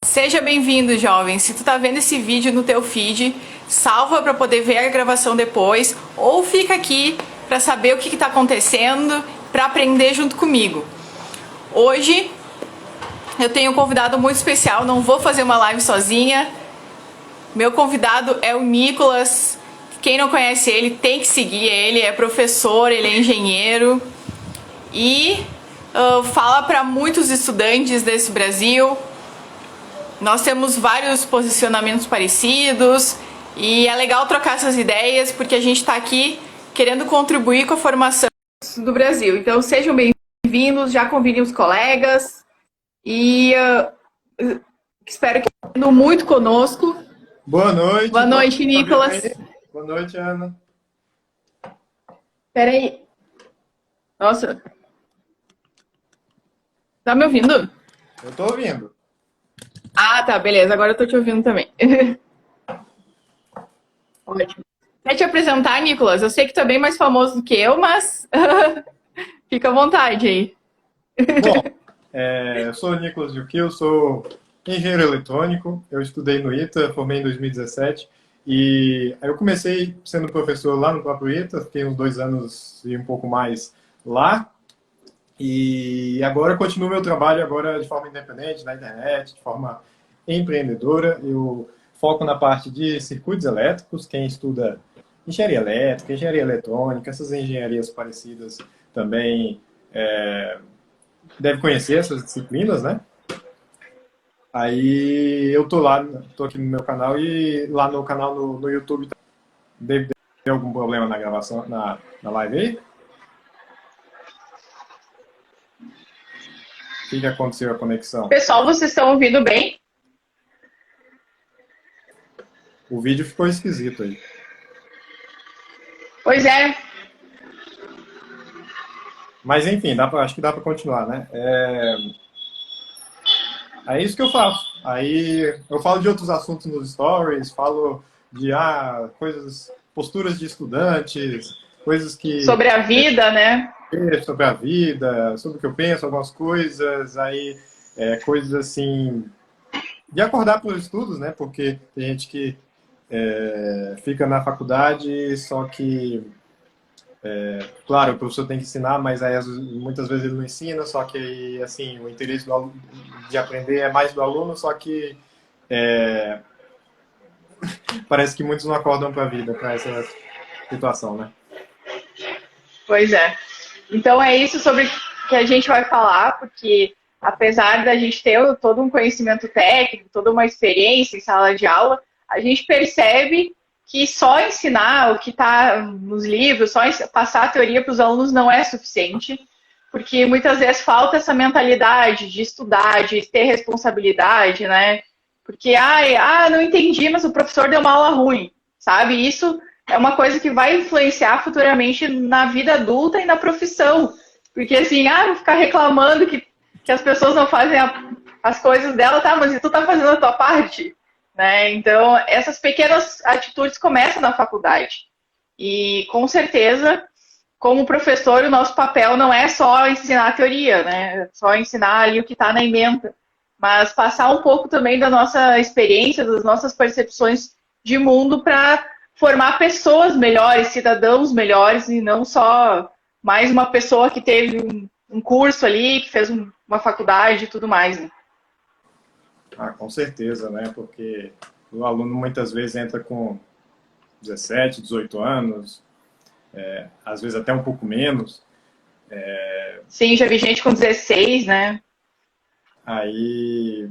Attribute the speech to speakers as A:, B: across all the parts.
A: Seja bem-vindo, jovem. Se tu tá vendo esse vídeo no teu feed, salva para poder ver a gravação depois ou fica aqui para saber o que está acontecendo, para aprender junto comigo. Hoje eu tenho um convidado muito especial, não vou fazer uma live sozinha. Meu convidado é o Nicolas. Quem não conhece ele tem que seguir ele, é professor, ele é engenheiro e fala para muitos estudantes desse Brasil. Nós temos vários posicionamentos parecidos e é legal trocar essas ideias porque a gente está aqui querendo contribuir com a formação do Brasil. Então sejam bem-vindos, já convidem os colegas e espero que tenham muito conosco.
B: Boa noite.
A: Boa noite, Nicolas.
B: Boa noite, Ana.
A: Espera aí. Nossa. Tá me ouvindo?
B: Eu tô ouvindo.
A: Ah, tá, beleza. Agora eu tô te ouvindo também. Ótimo. Quer te apresentar, Nicolas? Eu sei que tu é bem mais famoso do que eu, mas fica à vontade aí.
B: Bom, eu sou o Nicolas Juquil, sou engenheiro eletrônico. Eu estudei no ITA, formei em 2017. E aí eu comecei sendo professor lá no próprio ITA, fiquei uns 2 anos e um pouco mais lá. E agora continuo meu trabalho agora de forma independente, na internet, de forma empreendedora. Eu foco na parte de circuitos elétricos, quem estuda engenharia elétrica, engenharia eletrônica, essas engenharias parecidas também deve conhecer essas disciplinas, né? Aí eu tô aqui no meu canal e lá no canal no YouTube deve ter algum problema na gravação, na live aí? O que aconteceu a conexão?
A: Pessoal, vocês estão ouvindo bem?
B: O vídeo ficou esquisito aí.
A: Pois é.
B: Mas enfim, acho que dá para continuar, né? É isso que eu faço. Aí eu falo de outros assuntos nos stories, falo de coisas, posturas de estudantes, coisas que...
A: Sobre a vida, né?
B: Sobre a vida, sobre o que eu penso, algumas coisas, aí coisas assim, de acordar para os estudos, né? Porque tem gente que fica na faculdade, só que, claro, o professor tem que ensinar, mas aí muitas vezes ele não ensina, só que assim, o interesse do aluno, de aprender é mais do aluno, só que parece que muitos não acordam para a vida, para essa situação, né?
A: Pois é. Então é isso sobre que a gente vai falar, porque apesar da gente ter todo um conhecimento técnico, toda uma experiência em sala de aula, a gente percebe que só ensinar o que está nos livros, só passar a teoria para os alunos não é suficiente, porque muitas vezes falta essa mentalidade de estudar, de ter responsabilidade, né? Porque, não entendi, mas o professor deu uma aula ruim, sabe? Isso é uma coisa que vai influenciar futuramente na vida adulta e na profissão. Porque assim, vou ficar reclamando que as pessoas não fazem as coisas dela, tá, mas e tu tá fazendo a tua parte? Né? Então, essas pequenas atitudes começam na faculdade. E, com certeza, como professor, o nosso papel não é só ensinar a teoria, né? Só ensinar ali o que está na ementa, mas passar um pouco também da nossa experiência, das nossas percepções de mundo para formar pessoas melhores, cidadãos melhores, e não só mais uma pessoa que teve um curso ali, que fez uma faculdade e tudo mais, né?
B: Com certeza, né? Porque o aluno muitas vezes entra com 17, 18 anos, às vezes até um pouco menos.
A: Sim, já vi gente com 16, né?
B: Aí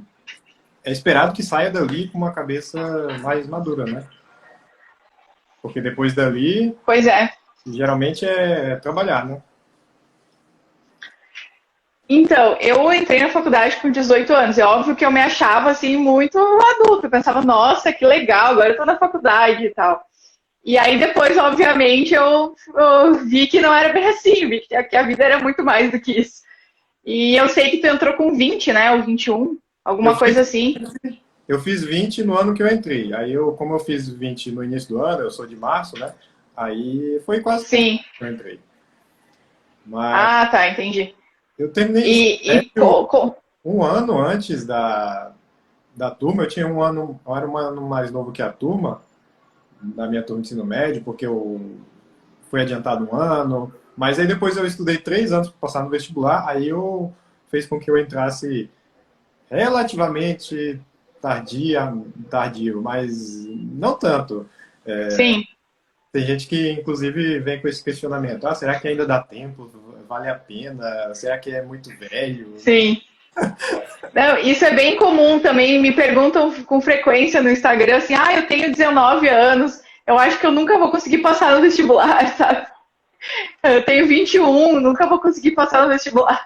B: é esperado que saia dali com uma cabeça mais madura, né? Porque depois dali,
A: pois é,
B: geralmente é trabalhar, né?
A: Então, eu entrei na faculdade com 18 anos. É óbvio que eu me achava, assim, muito adulta. Eu pensava, nossa, que legal, agora eu tô na faculdade e tal. E aí depois, obviamente, eu vi que não era bem assim, vi que a vida era muito mais do que isso. E eu sei que tu entrou com 20, né, ou 21, alguma coisa assim.
B: Eu fiz 20 no ano que eu entrei. Aí, como eu fiz 20 no início do ano, eu sou de março, né? Aí foi quase
A: Sim.
B: que eu entrei. Mas
A: tá, entendi.
B: eu terminei
A: E
B: um ano antes da turma, eu tinha eu era um ano mais novo que a turma, da minha turma de ensino médio, porque eu fui adiantado um ano, mas aí depois eu estudei 3 anos para passar no vestibular, aí eu fez com que eu entrasse relativamente tardio, mas não tanto.
A: Sim,
B: Tem gente que, inclusive, vem com esse questionamento: ah, será que ainda dá tempo? Vale a pena? Será que é muito velho?
A: sim. Não, isso é bem comum também. Me perguntam com frequência no Instagram assim: ah, eu tenho 19 anos, eu acho que eu nunca vou conseguir passar no vestibular, sabe? Eu tenho 21, nunca vou conseguir passar no vestibular.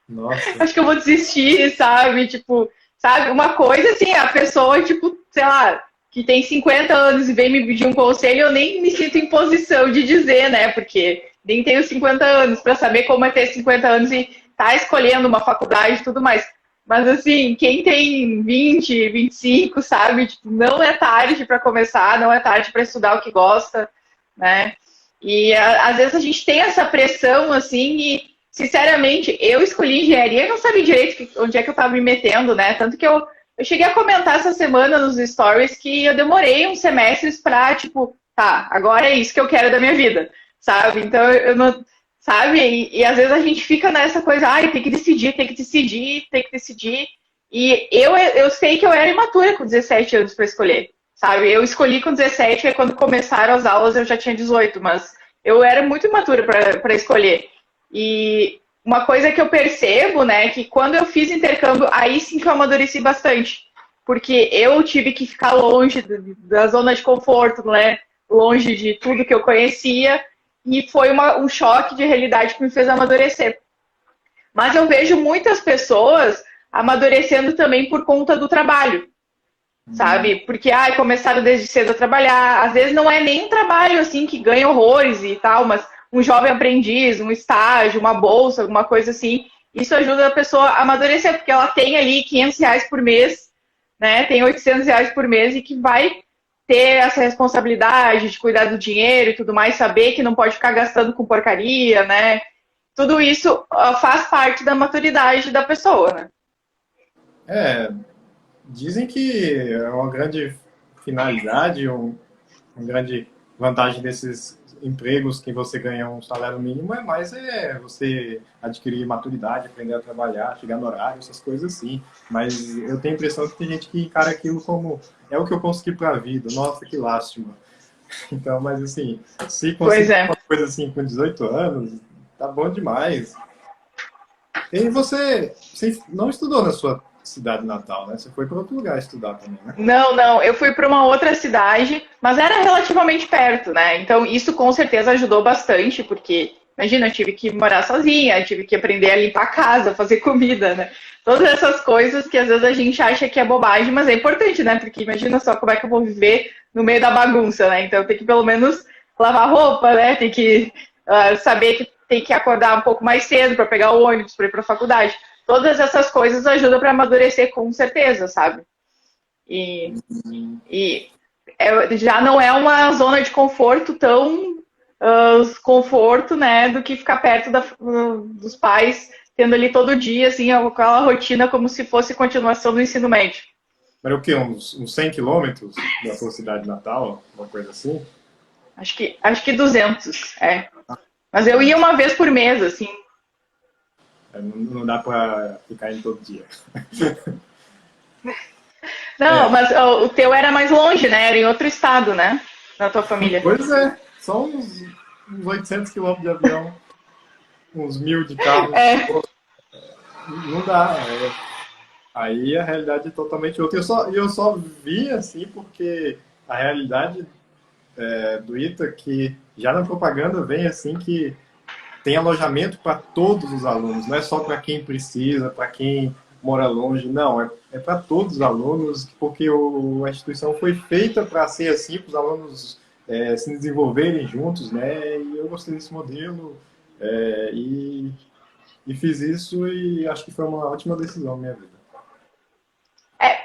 B: Nossa,
A: Acho que eu vou desistir, sabe? Tipo, sabe? Uma coisa assim, a pessoa, tipo, sei lá, que tem 50 anos e vem me pedir um conselho, eu nem me sinto em posição de dizer, né? Porque nem tenho 50 anos para saber como é ter 50 anos e tá escolhendo uma faculdade e tudo mais. Mas assim, quem tem 20, 25, sabe? Tipo, não é tarde para começar, não é tarde para estudar o que gosta, né? E às vezes a gente tem essa pressão assim e sinceramente, eu escolhi engenharia e não sabia direito onde é que eu estava me metendo, né? Tanto que eu cheguei a comentar essa semana nos stories que eu demorei uns semestres para, tipo, tá, agora é isso que eu quero da minha vida, sabe? Então eu não. Sabe? E às vezes a gente fica nessa coisa, ai, tem que decidir, tem que decidir, tem que decidir. E eu sei que eu era imatura com 17 anos para escolher, sabe? Eu escolhi com 17, e quando começaram as aulas eu já tinha 18, mas eu era muito imatura para escolher. E uma coisa que eu percebo, né, que quando eu fiz intercâmbio, aí sim que eu amadureci bastante. Porque eu tive que ficar longe da zona de conforto, né? Longe de tudo que eu conhecia. E foi um choque de realidade que me fez amadurecer. Mas eu vejo muitas pessoas amadurecendo também por conta do trabalho, sabe? Porque começaram desde cedo a trabalhar. Às vezes não é nem um trabalho assim que ganha horrores e tal, mas um jovem aprendiz, um estágio, uma bolsa, alguma coisa assim. Isso ajuda a pessoa a amadurecer, porque ela tem ali R$ 500 por mês, né? Tem R$ 800 por mês e que vai ter essa responsabilidade de cuidar do dinheiro e tudo mais, saber que não pode ficar gastando com porcaria, né? Tudo isso faz parte da maturidade da pessoa, né?
B: é, dizem que é uma grande finalidade, uma grande vantagem desses empregos que você ganha um salário mínimo é mais você adquirir maturidade, aprender a trabalhar, chegar no horário, essas coisas assim. Mas eu tenho a impressão que tem gente que encara aquilo como é o que eu consegui para a vida. Nossa, que lástima. Então, mas assim, se
A: Pois
B: conseguir
A: é.
B: uma coisa assim com 18 anos, tá bom demais. E você não estudou na sua cidade natal, né? Você foi para outro lugar estudar também, né?
A: Não, não, eu fui para uma outra cidade, mas era relativamente perto, né? Então isso com certeza ajudou bastante, porque imagina, eu tive que morar sozinha, eu tive que aprender a limpar a casa, fazer comida, né? Todas essas coisas que às vezes a gente acha que é bobagem, mas é importante, né? Porque imagina só como é que eu vou viver no meio da bagunça, né? Então tem que pelo menos lavar roupa, né? Tem que saber que tem que acordar um pouco mais cedo para pegar o ônibus, para ir para a faculdade. Todas essas coisas ajudam para amadurecer com certeza, sabe? E, já não é uma zona de conforto tão conforto, né, do que ficar perto dos pais, tendo ali todo dia, assim, aquela rotina como se fosse continuação do ensino médio.
B: Era o quê? Uns 100 quilômetros da sua cidade natal? Uma coisa assim?
A: Acho que 200, é. Mas eu ia uma vez por mês, assim.
B: Não dá para ficar indo todo dia.
A: Não, mas o teu era mais longe, né? Era em outro estado, né? Da tua família.
B: Pois é, são uns 800 quilômetros de avião, uns 1.000 de carro.
A: É,
B: Não dá. Aí a realidade é totalmente outra. Eu só vi assim porque a realidade do ITA, que já na propaganda vem assim que tem alojamento para todos os alunos, não é só para quem precisa, para quem mora longe, não, é para todos os alunos, porque a instituição foi feita para ser assim, para os alunos se desenvolverem juntos, né? E eu gostei desse modelo e fiz isso e acho que foi uma ótima decisão na minha vida.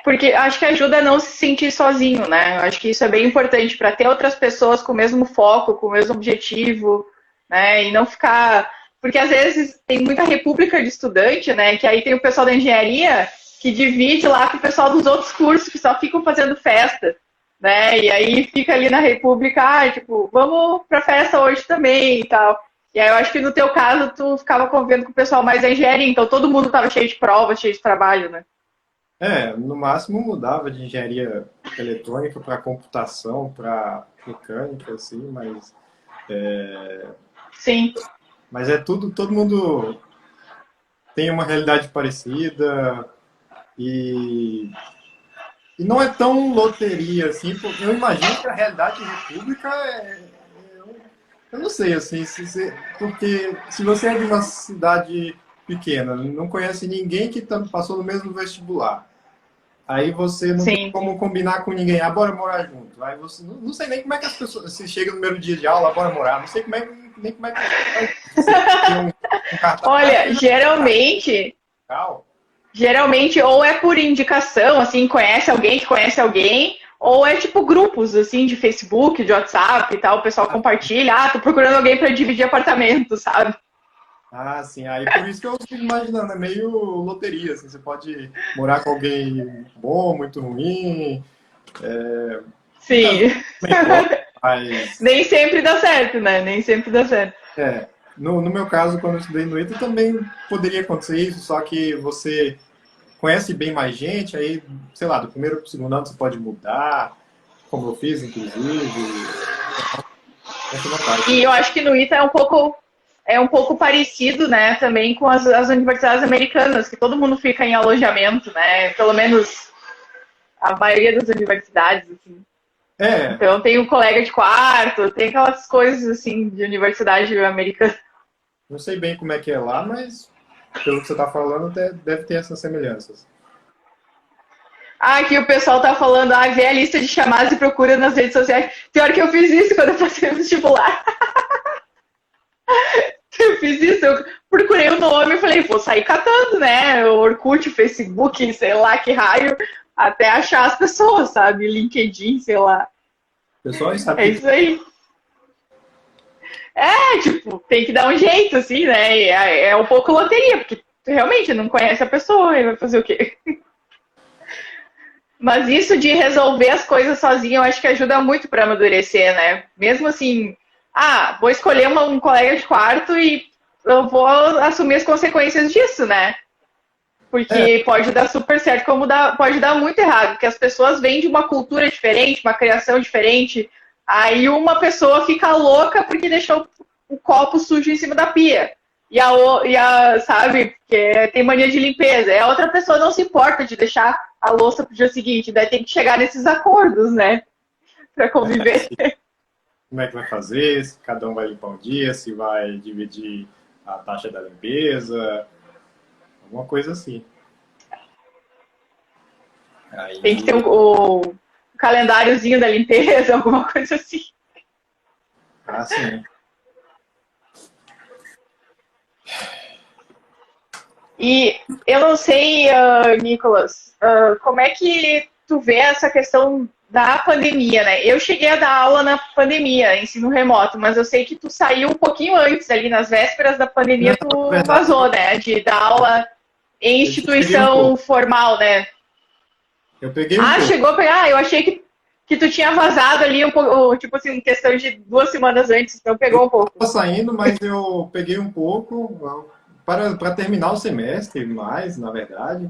A: porque acho que ajuda a não se sentir sozinho, né? Acho que isso é bem importante para ter outras pessoas com o mesmo foco, com o mesmo objetivo, né? E não ficar. Porque às vezes tem muita república de estudante, né? Que aí tem o pessoal da engenharia que divide lá com o pessoal dos outros cursos que só ficam fazendo festa, né? E aí fica ali na República, tipo, vamos pra festa hoje também e tal. E aí eu acho que no teu caso tu ficava convivendo com o pessoal mais da engenharia, então todo mundo tava cheio de provas, cheio de trabalho, né?
B: No máximo mudava de engenharia eletrônica para computação, para mecânica, assim,
A: Sim,
B: mas é tudo, todo mundo tem uma realidade parecida e, e não é tão loteria assim, porque eu imagino que a realidade de república eu não sei, assim, porque se você é de uma cidade pequena, não conhece ninguém que passou no mesmo vestibular, aí você não tem
A: sim.
B: como combinar com ninguém, bora morar junto. Aí você não sei nem como é que as pessoas se chegam no primeiro dia de aula, bora morar, não sei nem como é que você tem um cartaz.
A: Olha, geralmente ou é por indicação, assim, conhece alguém, ou é tipo grupos, assim, de Facebook, de WhatsApp e tal, o pessoal compartilha, tô procurando alguém para dividir apartamento, sabe?
B: Ah, sim. Aí por isso que eu fico imaginando, é meio loteria, assim, você pode morar com alguém bom, muito ruim, nunca
A: Sim.
B: nem pode, mas
A: Nem sempre dá certo, né? Nem sempre dá certo.
B: no meu caso, quando eu estudei no ITA, também poderia acontecer isso, só que você conhece bem mais gente, aí, sei lá, do primeiro para o segundo ano você pode mudar, como eu fiz, inclusive, essa vantagem.
A: E eu acho que no ITA é um pouco parecido, né, também com as universidades americanas, que todo mundo fica em alojamento, né? Pelo menos a maioria das universidades, assim.
B: É,
A: Então tem um colega de quarto, tem aquelas coisas assim de universidade americana.
B: não sei bem como é que é lá, mas pelo que você está falando, deve ter essas semelhanças.
A: Ah, aqui o pessoal tá falando, vê a lista de chamadas e procura nas redes sociais. Pior que eu fiz isso quando eu passei no vestibular. Eu fiz isso, eu procurei o nome e falei, vou sair catando, né? O Orkut, Facebook, sei lá que raio, até achar as pessoas, sabe? LinkedIn, sei lá.
B: Pessoal, e
A: É
B: sabe que
A: isso aí. É, tipo, tem que dar um jeito, assim, né? É um pouco loteria, porque tu realmente não conhece a pessoa e vai fazer o quê? Mas isso de resolver as coisas sozinho, eu acho que ajuda muito para amadurecer, né? Mesmo assim, vou escolher um colega de quarto e eu vou assumir as consequências disso, né?
B: é,
A: Porque pode dar super certo, como pode dar muito errado, porque as pessoas vêm de uma cultura diferente, uma criação diferente, aí uma pessoa fica louca porque deixou o copo sujo em cima da pia. Sabe, que tem mania de limpeza. E a outra pessoa não se importa de deixar a louça pro dia seguinte, daí tem que chegar nesses acordos, né, para conviver.
B: como é que vai fazer, se cada um vai limpar um dia, se vai dividir a taxa da limpeza, alguma coisa assim.
A: Tem que
B: Aí,
A: ter o calendáriozinho da limpeza, alguma coisa assim.
B: sim.
A: E eu não sei, Nicolas, como é que tu vê essa questão da pandemia, né? Eu cheguei a dar aula na pandemia, ensino remoto, mas eu sei que tu saiu um pouquinho antes, ali nas vésperas da
B: Não,
A: pandemia,
B: na
A: tu
B: verdade,
A: vazou, né? De dar aula em
B: eu peguei um
A: instituição
B: pouco.
A: formal, né?
B: Eu peguei um pouco.
A: Chegou a pegar. Eu achei que tu tinha vazado ali um pouco, tipo assim, em questão de 2 semanas antes, então
B: Eu
A: pegou um pouco.
B: estava saindo, mas eu peguei um pouco para terminar o semestre, mais, na verdade.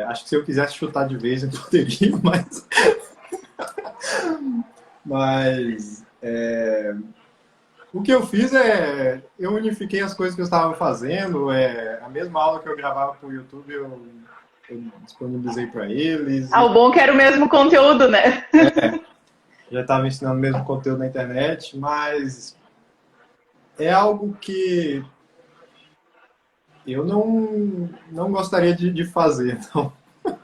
B: Acho que se eu quisesse chutar de vez, eu poderia, mas o que eu fiz eu unifiquei as coisas que eu estava fazendo, a mesma aula que eu gravava para o YouTube, eu disponibilizei para eles,
A: O bom que era o mesmo conteúdo, né?
B: já estava ensinando o mesmo conteúdo na internet, mas é algo que eu não gostaria de fazer, não.
A: Não,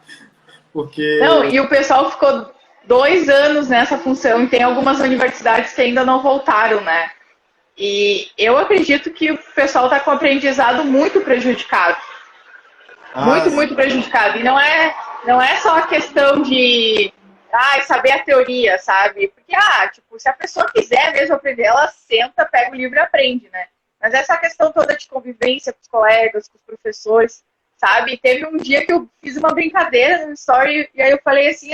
B: Porque
A: e o pessoal ficou 2 anos nessa função e tem algumas universidades que ainda não voltaram, né? E eu acredito que o pessoal está com o aprendizado muito prejudicado.
B: ah,
A: Muito, muito prejudicado. E não é só a questão de saber a teoria, sabe? Porque, tipo, se a pessoa quiser mesmo aprender, ela senta, pega o livro e aprende, né? Mas essa questão toda de convivência com os colegas, com os professores, sabe? Teve um dia que eu fiz uma brincadeira no story e aí eu falei assim,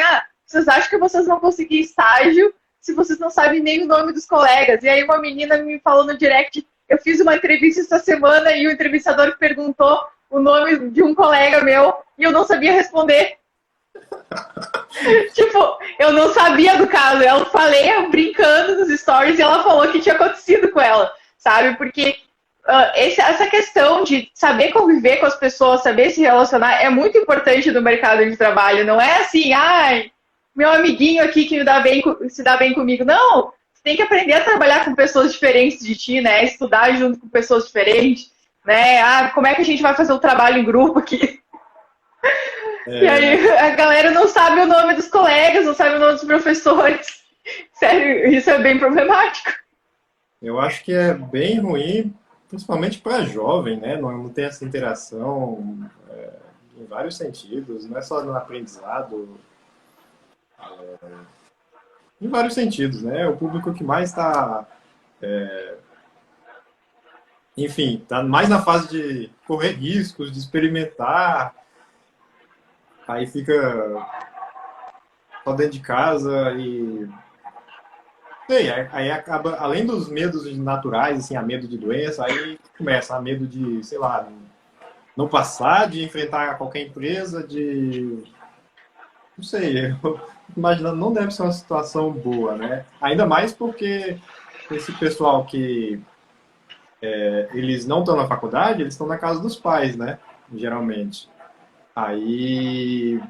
A: vocês acham que vocês vão conseguir estágio se vocês não sabem nem o nome dos colegas? E aí uma menina me falou no direct, eu fiz uma entrevista essa semana e o entrevistador perguntou o nome de um colega meu e eu não sabia responder. Tipo, eu não sabia do caso. Eu falei brincando nos stories e ela falou que tinha acontecido com ela, sabe? Porque essa questão de saber conviver com as pessoas, saber se relacionar, é muito importante no mercado de trabalho. Não é assim, meu amiguinho aqui que se dá bem comigo. Não, você tem que aprender a trabalhar com pessoas diferentes de ti, né? Estudar junto com pessoas diferentes, né? Como é que a gente vai fazer o trabalho em grupo aqui? E aí a galera não sabe o nome dos colegas, não sabe o nome dos professores. Sério, isso é bem problemático.
B: Eu acho que é bem ruim, principalmente para jovem, né? Não tem essa interação em vários sentidos, não é só no aprendizado, em vários sentidos, né? O público que mais está, enfim, está mais na fase de correr riscos, de experimentar, aí fica só dentro de casa e aí acaba, além dos medos naturais, assim, a medo de doença, aí começa a medo de, sei lá, não passar, de enfrentar qualquer empresa, não sei, eu imaginando, não deve ser uma situação boa, né? Ainda mais porque esse pessoal que eles não estão na faculdade, eles estão na casa dos pais, né? Geralmente. Aí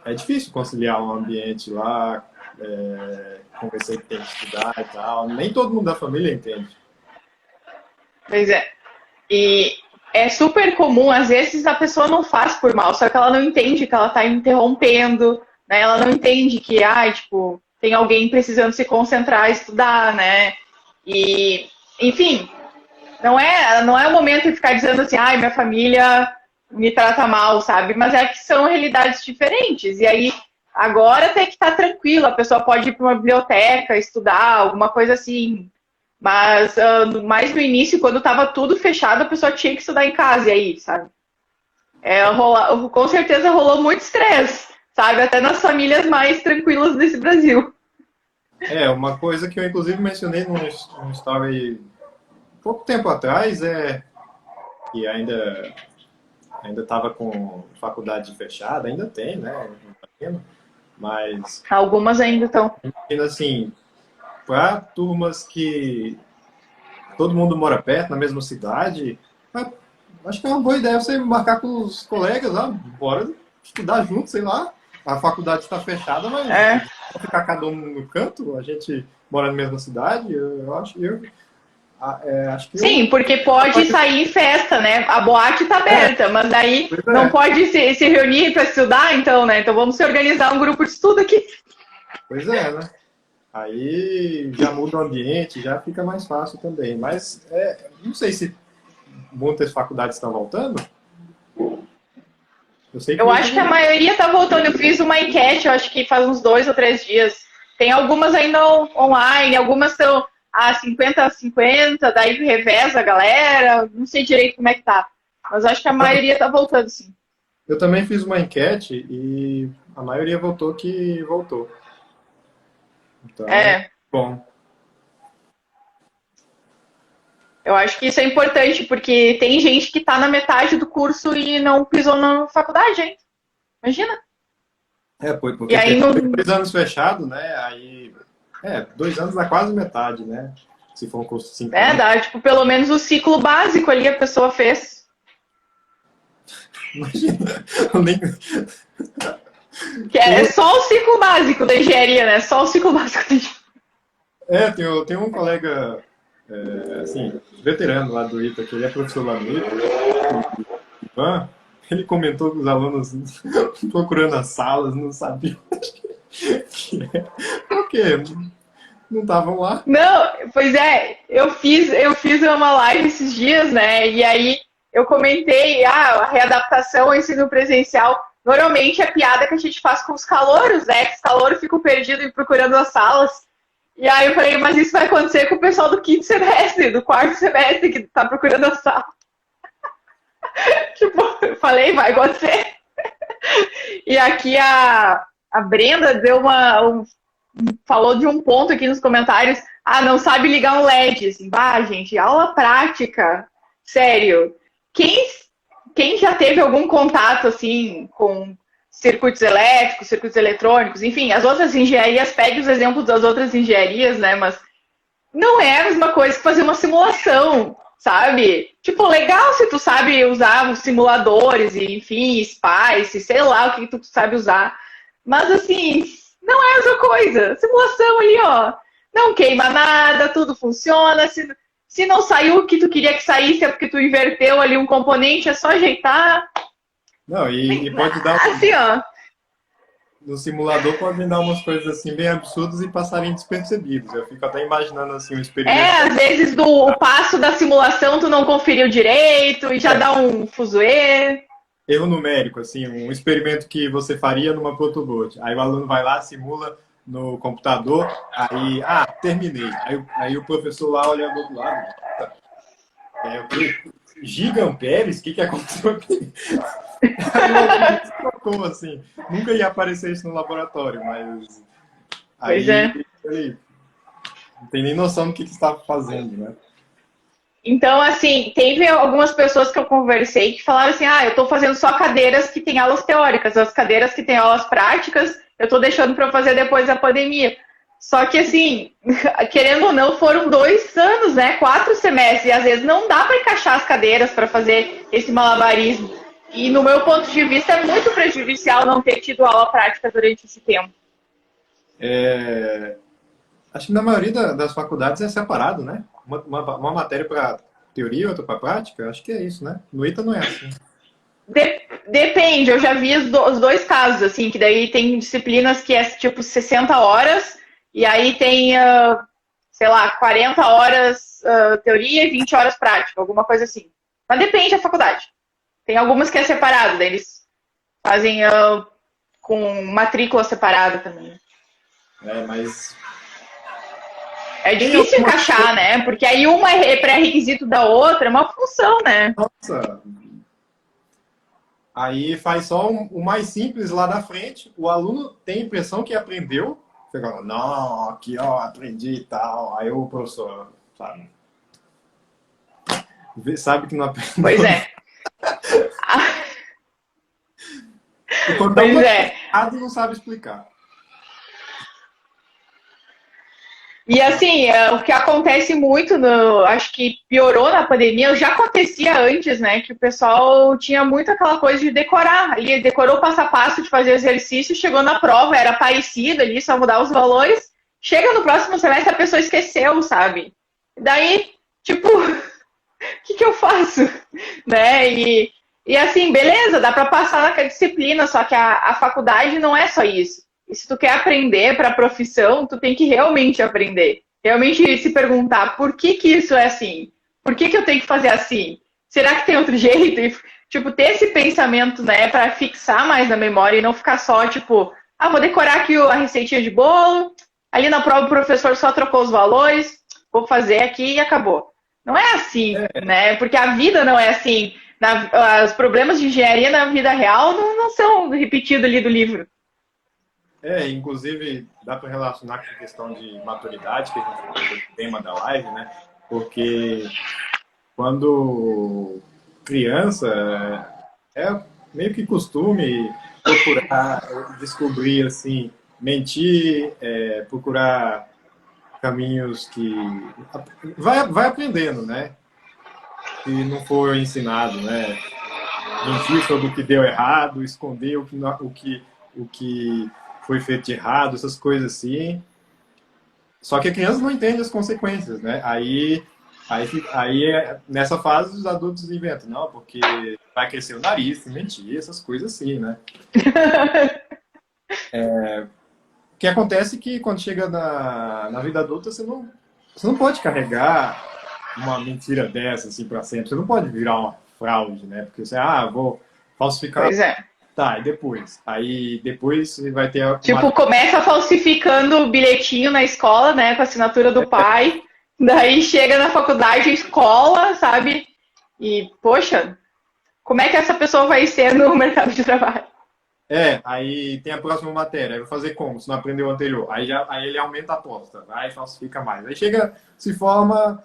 B: é difícil conciliar um ambiente lá, conversar que tem que estudar e tal. Nem todo mundo da família entende.
A: Pois é. E é super comum, às vezes a pessoa não faz por mal, só que ela não entende que ela está interrompendo, né? Ela não entende que, tipo, tem alguém precisando se concentrar, estudar, né? E, enfim, não é o momento de ficar dizendo assim, minha família me trata mal, sabe? Mas é que são realidades diferentes. E aí, agora tem que estar tranquilo, a pessoa pode ir para uma biblioteca, estudar, alguma coisa assim. Mas mais no início, quando estava tudo fechado, a pessoa tinha que estudar em casa, e aí, sabe? Com certeza rolou muito estresse, sabe? Até nas famílias mais tranquilas desse Brasil.
B: Uma coisa que eu inclusive mencionei num story pouco tempo atrás que ainda estava com faculdade fechada, ainda tem, né? Mas
A: algumas ainda estão.
B: Assim, para turmas que todo mundo mora perto, na mesma cidade, acho que é uma boa ideia você marcar com os colegas lá, bora estudar junto, sei lá. A faculdade está fechada, mas ficar cada um no canto, a gente mora na mesma cidade, eu acho que
A: sim, porque pode sair em festa, né? A boate tá aberta, mas daí não pode se reunir para estudar, então, né? Então vamos se organizar um grupo de estudo aqui.
B: Pois é, né? Aí já muda o ambiente, já fica mais fácil também. Mas não sei se muitas faculdades estão voltando.
A: Eu acho que a maioria tá voltando. Eu fiz uma enquete, eu acho que faz uns 2 ou 3 dias. Tem algumas ainda online, algumas estão 50-50, daí reveza a galera, não sei direito como é que tá. Mas acho que a maioria tá voltando, sim.
B: Eu também fiz uma enquete e a maioria votou que voltou. Então, bom.
A: Eu acho que isso é importante, porque tem gente que tá na metade do curso e não pisou na faculdade, hein? Imagina.
B: Porque tem 2 anos fechado, né? Aí 2 anos dá quase metade, né? Se for um curso de 5 anos.
A: Dá, tipo, pelo menos o ciclo básico ali a pessoa fez.
B: Imagina, eu nem...
A: Que é só o ciclo básico da engenharia, né? Só o ciclo básico da engenharia.
B: Tem um colega, assim, veterano lá do ITA, que ele é professor lá no ITA, Ivan, ele comentou que os alunos procurando as salas, não sabiam por quê? Não estavam lá?
A: Não, pois eu fiz uma live esses dias, né? E aí eu comentei a readaptação ao ensino presencial. Normalmente a piada que a gente faz com os calouros, né? Que os calouros ficam perdidos e procurando as salas. E aí eu falei, mas isso vai acontecer com o pessoal do 5º semestre, do 4º semestre, que tá procurando a sala. Tipo, eu falei, vai acontecer. E aqui a Brenda deu falou de um ponto aqui nos comentários. Ah, não sabe ligar um LED. Assim, gente, aula prática. Sério. Quem já teve algum contato, assim, com circuitos elétricos, circuitos eletrônicos, enfim, as outras engenharias, pegue os exemplos das outras engenharias, né, mas não é a mesma coisa que fazer uma simulação, sabe? Tipo, legal se tu sabe usar os simuladores, e, enfim, Spice, sei lá o que tu sabe usar, mas, assim, não é a mesma coisa. Simulação ali, ó, não queima nada, tudo funciona, se não saiu o que tu queria que saísse, é porque tu inverteu ali um componente, é só ajeitar.
B: Não, e pode dar...
A: Assim, ó.
B: No simulador podem dar umas coisas assim bem absurdas e passarem despercebidos. Eu fico até imaginando assim um experimento.
A: Às vezes o passo da simulação tu não conferiu direito e já dá um fuzuê.
B: Erro numérico, assim, um experimento que você faria numa protobot. Aí o aluno vai lá, simula no computador, aí, terminei. Aí o professor lá olha do outro lado. O quê? Gigaamperes? O que aconteceu aqui? Como assim? Nunca ia aparecer isso no laboratório, mas...
A: Pois é.
B: Ele não tem nem noção do que está fazendo, né?
A: Então, assim, teve algumas pessoas que eu conversei que falaram assim, eu estou fazendo só cadeiras que têm aulas teóricas, as cadeiras que têm aulas práticas, eu estou deixando para fazer depois da pandemia. Só que, assim, querendo ou não, foram 2 anos, né? 4 semestres, e às vezes não dá para encaixar as cadeiras para fazer esse malabarismo. E, no meu ponto de vista, é muito prejudicial não ter tido aula prática durante esse tempo.
B: Acho que na maioria das faculdades é separado, né? Uma matéria para teoria e outra para prática. Acho que é isso, né? No ITA não é assim.
A: Depende, eu já vi os 2 casos, assim, que daí tem disciplinas que é tipo 60 horas, e aí tem, sei lá, 40 horas teoria e 20 horas prática, alguma coisa assim. Mas depende da faculdade. Tem algumas que é separado, daí eles fazem com matrícula separada também.
B: Mas...
A: É difícil encaixar, né? Porque aí uma é pré-requisito da outra, é uma função, né?
B: Nossa! Aí faz só o mais simples lá da frente, o aluno tem a impressão que aprendeu, fica, não, aqui ó, aprendi e tal, aí o professor, sabe que não aprendeu.
A: Pois é.
B: Pois é. Não sabe explicar.
A: E assim, o que acontece muito, acho que piorou na pandemia, já acontecia antes, né? Que o pessoal tinha muito aquela coisa de decorar. Ali decorou passo a passo de fazer exercício, chegou na prova, era parecido ali, só mudar os valores. Chega no próximo semestre, a pessoa esqueceu, sabe? Daí, tipo, o que eu faço? Né? E assim, beleza, dá para passar naquela disciplina, só que a faculdade não é só isso. E se tu quer aprender para a profissão, tu tem que realmente aprender. Realmente se perguntar por que isso é assim? Por que eu tenho que fazer assim? Será que tem outro jeito? E, tipo, ter esse pensamento, né, para fixar mais na memória e não ficar só, tipo, vou decorar aqui a receitinha de bolo, ali na prova o professor só trocou os valores, vou fazer aqui e acabou. Não é assim, né? Porque a vida não é assim. Os problemas de engenharia na vida real não são repetidos ali do livro.
B: Inclusive, dá para relacionar com a questão de maturidade, que a gente falou do tema da live, né? Porque quando criança, é meio que costume procurar descobrir, assim, mentir, procurar caminhos que... Vai aprendendo, né? Se não for ensinado, né? Mentir sobre o que deu errado, esconder o que foi feito de errado, essas coisas assim. Só que a criança não entende as consequências, né? Aí nessa fase os adultos inventam, não, porque vai crescer o nariz, mentir, essas coisas assim, né? O que acontece é que quando chega na vida adulta, você não pode carregar uma mentira dessa assim para sempre. Você não pode virar uma fraude, né? Porque você, vou falsificar.
A: Pois é.
B: Tá, e depois? Aí depois você vai ter...
A: começa falsificando o bilhetinho na escola, né, com a assinatura do pai, daí chega na faculdade, escola, sabe? E, poxa, como é que essa pessoa vai ser no mercado de trabalho?
B: Aí tem a próxima matéria, aí vai fazer como? Se não aprendeu o anterior. Aí ele aumenta a aposta, vai e falsifica mais. Aí chega, se forma,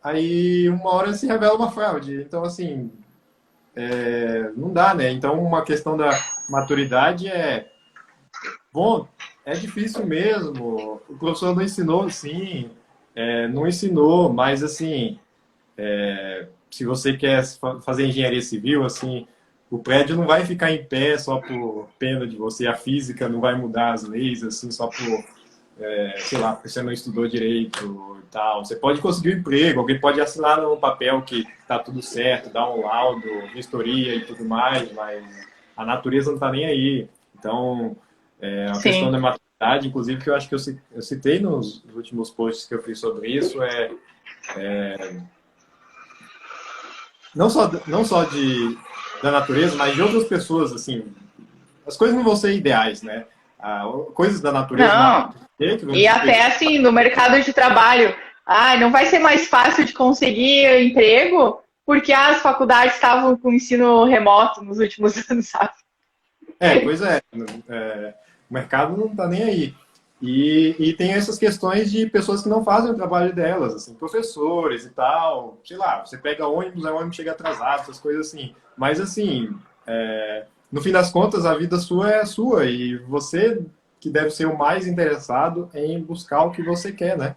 B: aí uma hora se revela uma fraude. Então, assim, não dá, né? Então, uma questão da maturidade bom, é difícil mesmo. O professor não ensinou, sim, não ensinou, mas, assim, se você quer fazer engenharia civil, assim, o prédio não vai ficar em pé só por pena de você, a física não vai mudar as leis, assim, só por, sei lá, porque você não estudou direito e tal. Você pode conseguir um emprego, alguém pode assinar no papel que está tudo certo, dar um laudo, vistoria e tudo mais, mas a natureza não está nem aí. Então, a questão da maturidade, inclusive, que eu acho que eu citei nos últimos posts que eu fiz sobre isso, não só da natureza, mas de outras pessoas, assim, as coisas não vão ser ideais, né? Coisas da natureza...
A: Não. E até, assim, no mercado de trabalho, não vai ser mais fácil de conseguir emprego porque as faculdades estavam com ensino remoto nos últimos anos, sabe?
B: Pois é. O mercado não está nem aí. E tem essas questões de pessoas que não fazem o trabalho delas, assim, professores e tal, sei lá, você pega ônibus, aí o ônibus chega atrasado, essas coisas assim. Mas, assim, no fim das contas, a vida sua é a sua, e você que deve ser o mais interessado em buscar o que você quer, né?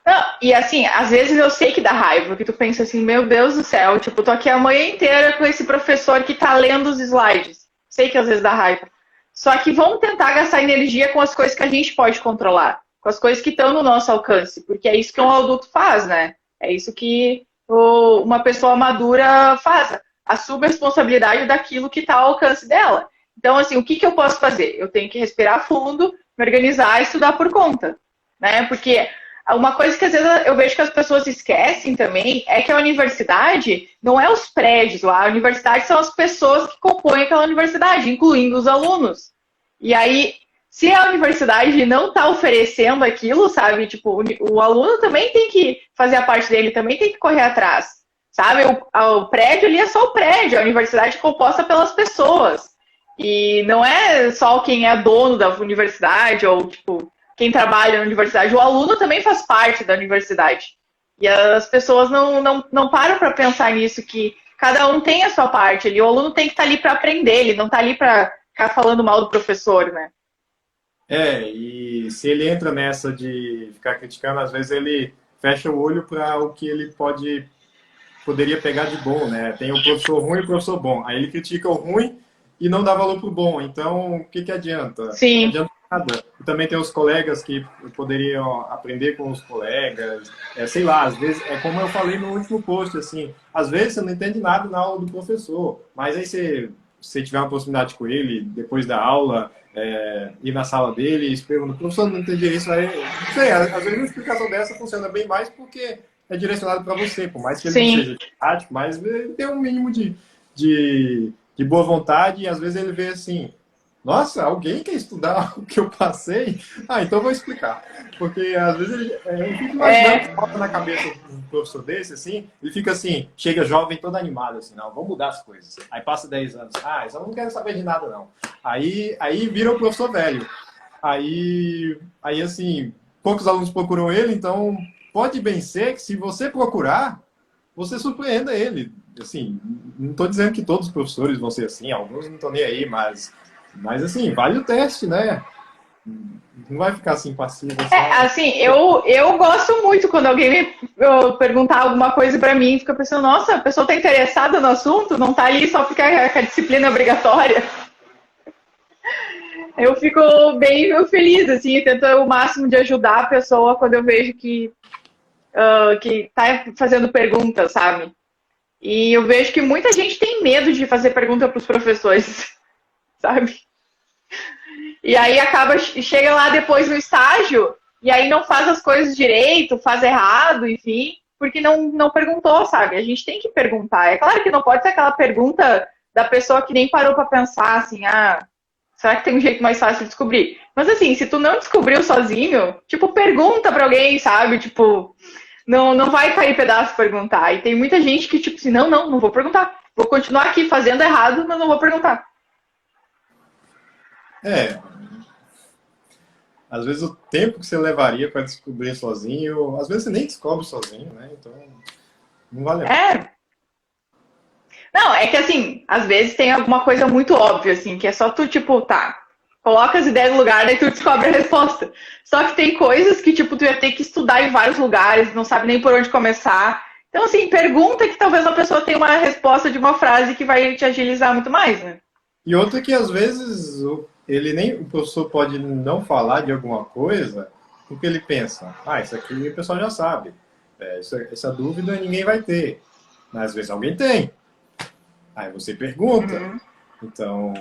A: Não, e assim, às vezes eu sei que dá raiva, porque tu pensa assim, meu Deus do céu, tipo, tô aqui a manhã inteira com esse professor que tá lendo os slides. Sei que às vezes dá raiva. Só que vamos tentar gastar energia com as coisas que a gente pode controlar, com as coisas que estão no nosso alcance, porque é isso que um adulto faz, né? É isso que uma pessoa madura faz, assume a responsabilidade daquilo que está ao alcance dela. Então, assim, o que eu posso fazer? Eu tenho que respirar fundo, me organizar e estudar por conta, né? Porque uma coisa que às vezes eu vejo que as pessoas esquecem também é que a universidade não é os prédios lá, a universidade são as pessoas que compõem aquela universidade, incluindo os alunos. E aí, se a universidade não está oferecendo aquilo, sabe, tipo, o aluno também tem que fazer a parte dele, também tem que correr atrás, sabe? O prédio ali é só o prédio, a universidade é composta pelas pessoas. E não é só quem é dono da universidade ou, tipo, quem trabalha na universidade, o aluno também faz parte da universidade. E as pessoas não param para pensar nisso, que cada um tem a sua parte ali. O aluno tem que estar ali para aprender, ele não está ali para ficar falando mal do professor, né?
B: E se ele entra nessa de ficar criticando, às vezes ele fecha o olho para o que ele poderia pegar de bom, né? Tem o professor ruim e o professor bom. Aí ele critica o ruim e não dá valor pro bom. Então, o que adianta?
A: Sim.
B: Não adianta nada. E também tem os colegas que poderiam aprender com os colegas. Sei lá, às vezes, é como eu falei no último post, assim, às vezes você não entende nada na aula do professor, mas aí você tiver uma proximidade com ele, depois da aula, ir na sala dele e perguntar, professor, não entendi isso aí. Não sei, às vezes uma explicação dessa funciona bem mais porque é direcionado para você, por mais que ele não seja didático, mas ele tem um mínimo de boa vontade, e às vezes ele vê assim, nossa, alguém quer estudar o que eu passei? Então eu vou explicar. Porque às vezes eu fico imaginando que falta na cabeça de um professor desse, assim, ele fica assim, chega jovem todo animado, assim, não, vamos mudar as coisas. Aí passa 10 anos, eu não quero saber de nada, não. Aí vira o professor velho. Aí assim, poucos alunos procuram ele, então pode bem ser que se você procurar, você surpreenda ele. Assim, não estou dizendo que todos os professores vão ser assim, alguns não estão nem aí, mas assim, vale o teste, né? Não vai ficar assim passivo.
A: Assim, eu gosto muito quando alguém me perguntar alguma coisa para mim, fica pensando, nossa, a pessoa está interessada no assunto, não está ali só porque a disciplina é obrigatória. Eu fico bem feliz, assim, tento o máximo de ajudar a pessoa quando eu vejo que está fazendo perguntas, sabe? E eu vejo que muita gente tem medo de fazer pergunta para os professores, sabe? E aí chega lá depois no estágio, e aí não faz as coisas direito, faz errado, enfim, porque não perguntou, sabe? A gente tem que perguntar. É claro que não pode ser aquela pergunta da pessoa que nem parou para pensar, assim, será que tem um jeito mais fácil de descobrir? Mas assim, se tu não descobriu sozinho, tipo, pergunta para alguém, sabe? Tipo... Não vai cair pedaço perguntar. E tem muita gente que, tipo assim, não vou perguntar. Vou continuar aqui fazendo errado, mas não vou perguntar.
B: É, às vezes o tempo que você levaria para descobrir sozinho, às vezes você nem descobre sozinho, né? Então, não vale a pena.
A: É. Não, é que assim, às vezes tem alguma coisa muito óbvia, assim, que é só tu, tipo, tá, coloca as ideias no lugar, daí tu descobre a resposta. Só que tem coisas que, tipo, tu ia ter que estudar em vários lugares, não sabe nem por onde começar. Então, assim, pergunta que talvez a pessoa tenha uma resposta de uma frase que vai te agilizar muito mais, né?
B: E outra que às vezes o professor pode não falar de alguma coisa porque ele pensa, isso aqui o pessoal já sabe. Essa dúvida ninguém vai ter. Mas às vezes alguém tem. Aí você pergunta.
A: Uhum.
B: Então,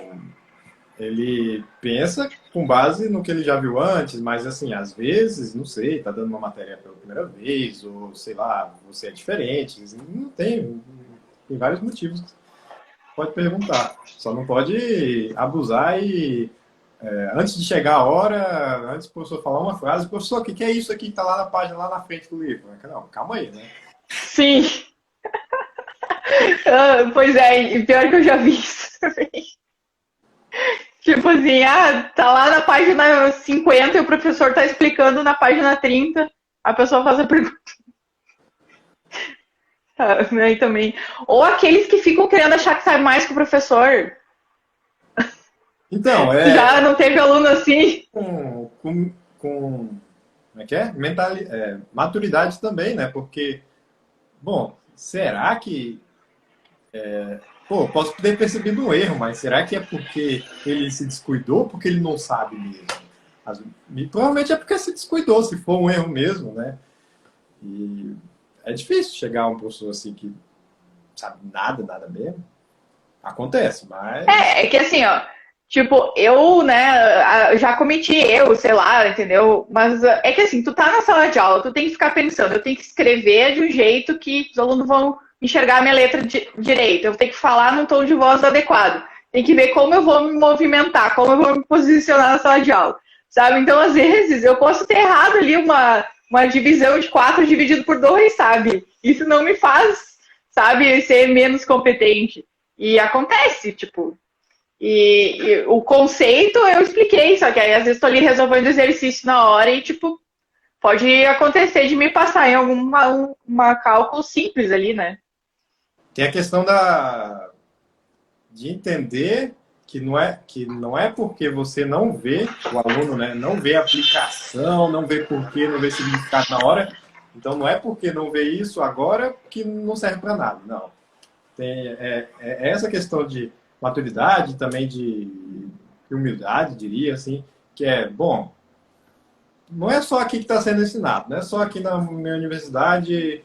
B: ele pensa com base no que ele já viu antes, mas assim, às vezes, não sei, está dando uma matéria pela primeira vez, ou sei lá, você é diferente. Não tem vários motivos. Pode perguntar. Só não pode abusar e antes de chegar a hora, antes do professor falar uma frase, professor, o que é isso aqui que está lá na página, lá na frente do livro? Não, calma aí, né?
A: Sim. Pois é, e pior que eu já vi isso também. Tipo assim, tá lá na página 50 e o professor tá explicando na página 30, a pessoa faz a pergunta. Aí também. Ou aqueles que ficam querendo achar que sabe mais que o professor.
B: Então,
A: Já não teve aluno assim?
B: com como é que é? Maturidade também, né? Porque, bom, será que pô, posso ter percebido um erro, mas será que é porque ele se descuidou ou porque ele não sabe mesmo? Provavelmente é porque se descuidou, se for um erro mesmo, né? E é difícil chegar a um professor assim que sabe nada mesmo. Acontece, mas.
A: É que assim, ó. Tipo, eu, né, já cometi erro, sei lá, entendeu? Mas é que assim, tu tá na sala de aula, tu tem que ficar pensando, eu tenho que escrever de um jeito que os alunos vão enxergar a minha letra direito, eu tenho que falar num tom de voz adequado, tem que ver como eu vou me movimentar, como eu vou me posicionar na sala de aula, sabe? Então, às vezes, eu posso ter errado ali uma divisão de 4 dividido por 2, sabe? Isso não me faz, sabe, ser menos competente. E acontece, tipo, e o conceito eu expliquei, só que aí às vezes estou ali resolvendo exercício na hora e, tipo, pode acontecer de me passar em uma cálculo simples ali, né?
B: Tem a questão de entender que não é porque você não vê o aluno, né, não vê a aplicação, não vê porquê, não vê significado na hora. Então não é porque não vê isso agora que não serve para nada. Não. É essa questão de maturidade, também de humildade, diria assim, que bom, não é só aqui que está sendo ensinado, não é só aqui na minha universidade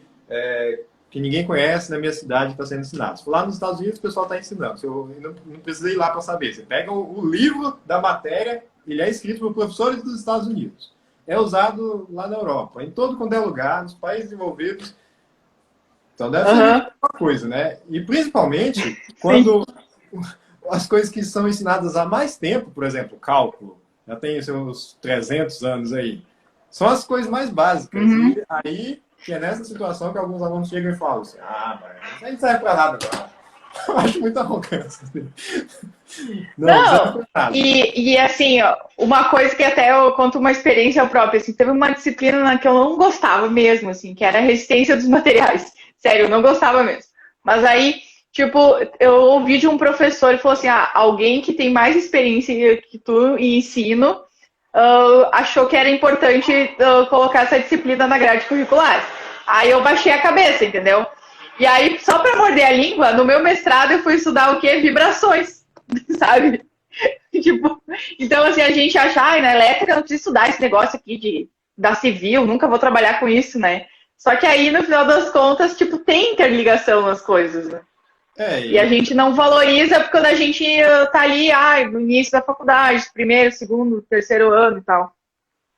B: que ninguém conhece, na minha cidade está sendo ensinado. Se for lá nos Estados Unidos, o pessoal está ensinando. Eu não precisa ir lá para saber. Você pega o livro da matéria, ele é escrito por professores dos Estados Unidos. É usado lá na Europa, em todo quanto é lugar, nos países desenvolvidos. Então deve ser
A: Aham,
B: uma coisa, né? E principalmente
A: sim.
B: quando as coisas que são ensinadas há mais tempo, por exemplo, cálculo, já tem seus 300 anos aí, são as coisas mais básicas.
A: Uhum.
B: E aí que é nessa situação que alguns alunos chegam e falam assim, mas isso aí não serve para nada, não. Eu acho muita arrogância. Não, não serve
A: Não,
B: para nada.
A: e assim, ó, uma coisa que até eu conto uma experiência própria, assim, teve uma disciplina que eu não gostava mesmo, assim, que era a resistência dos materiais. Sério, eu não gostava mesmo. Mas aí, tipo, eu ouvi de um professor e falou assim, alguém que tem mais experiência que tu em ensino achou que era importante colocar essa disciplina na grade curricular. Aí eu baixei a cabeça, entendeu? E aí, só para morder a língua, no meu mestrado eu fui estudar o quê? Vibrações, sabe? Tipo, então, assim, a gente acha, na elétrica eu não preciso estudar esse negócio aqui da civil, nunca vou trabalhar com isso, né? Só que aí, no final das contas, tipo, tem interligação nas coisas, né? E a
B: E
A: gente não valoriza quando a gente tá ali, no início da faculdade, primeiro, segundo, terceiro ano e tal.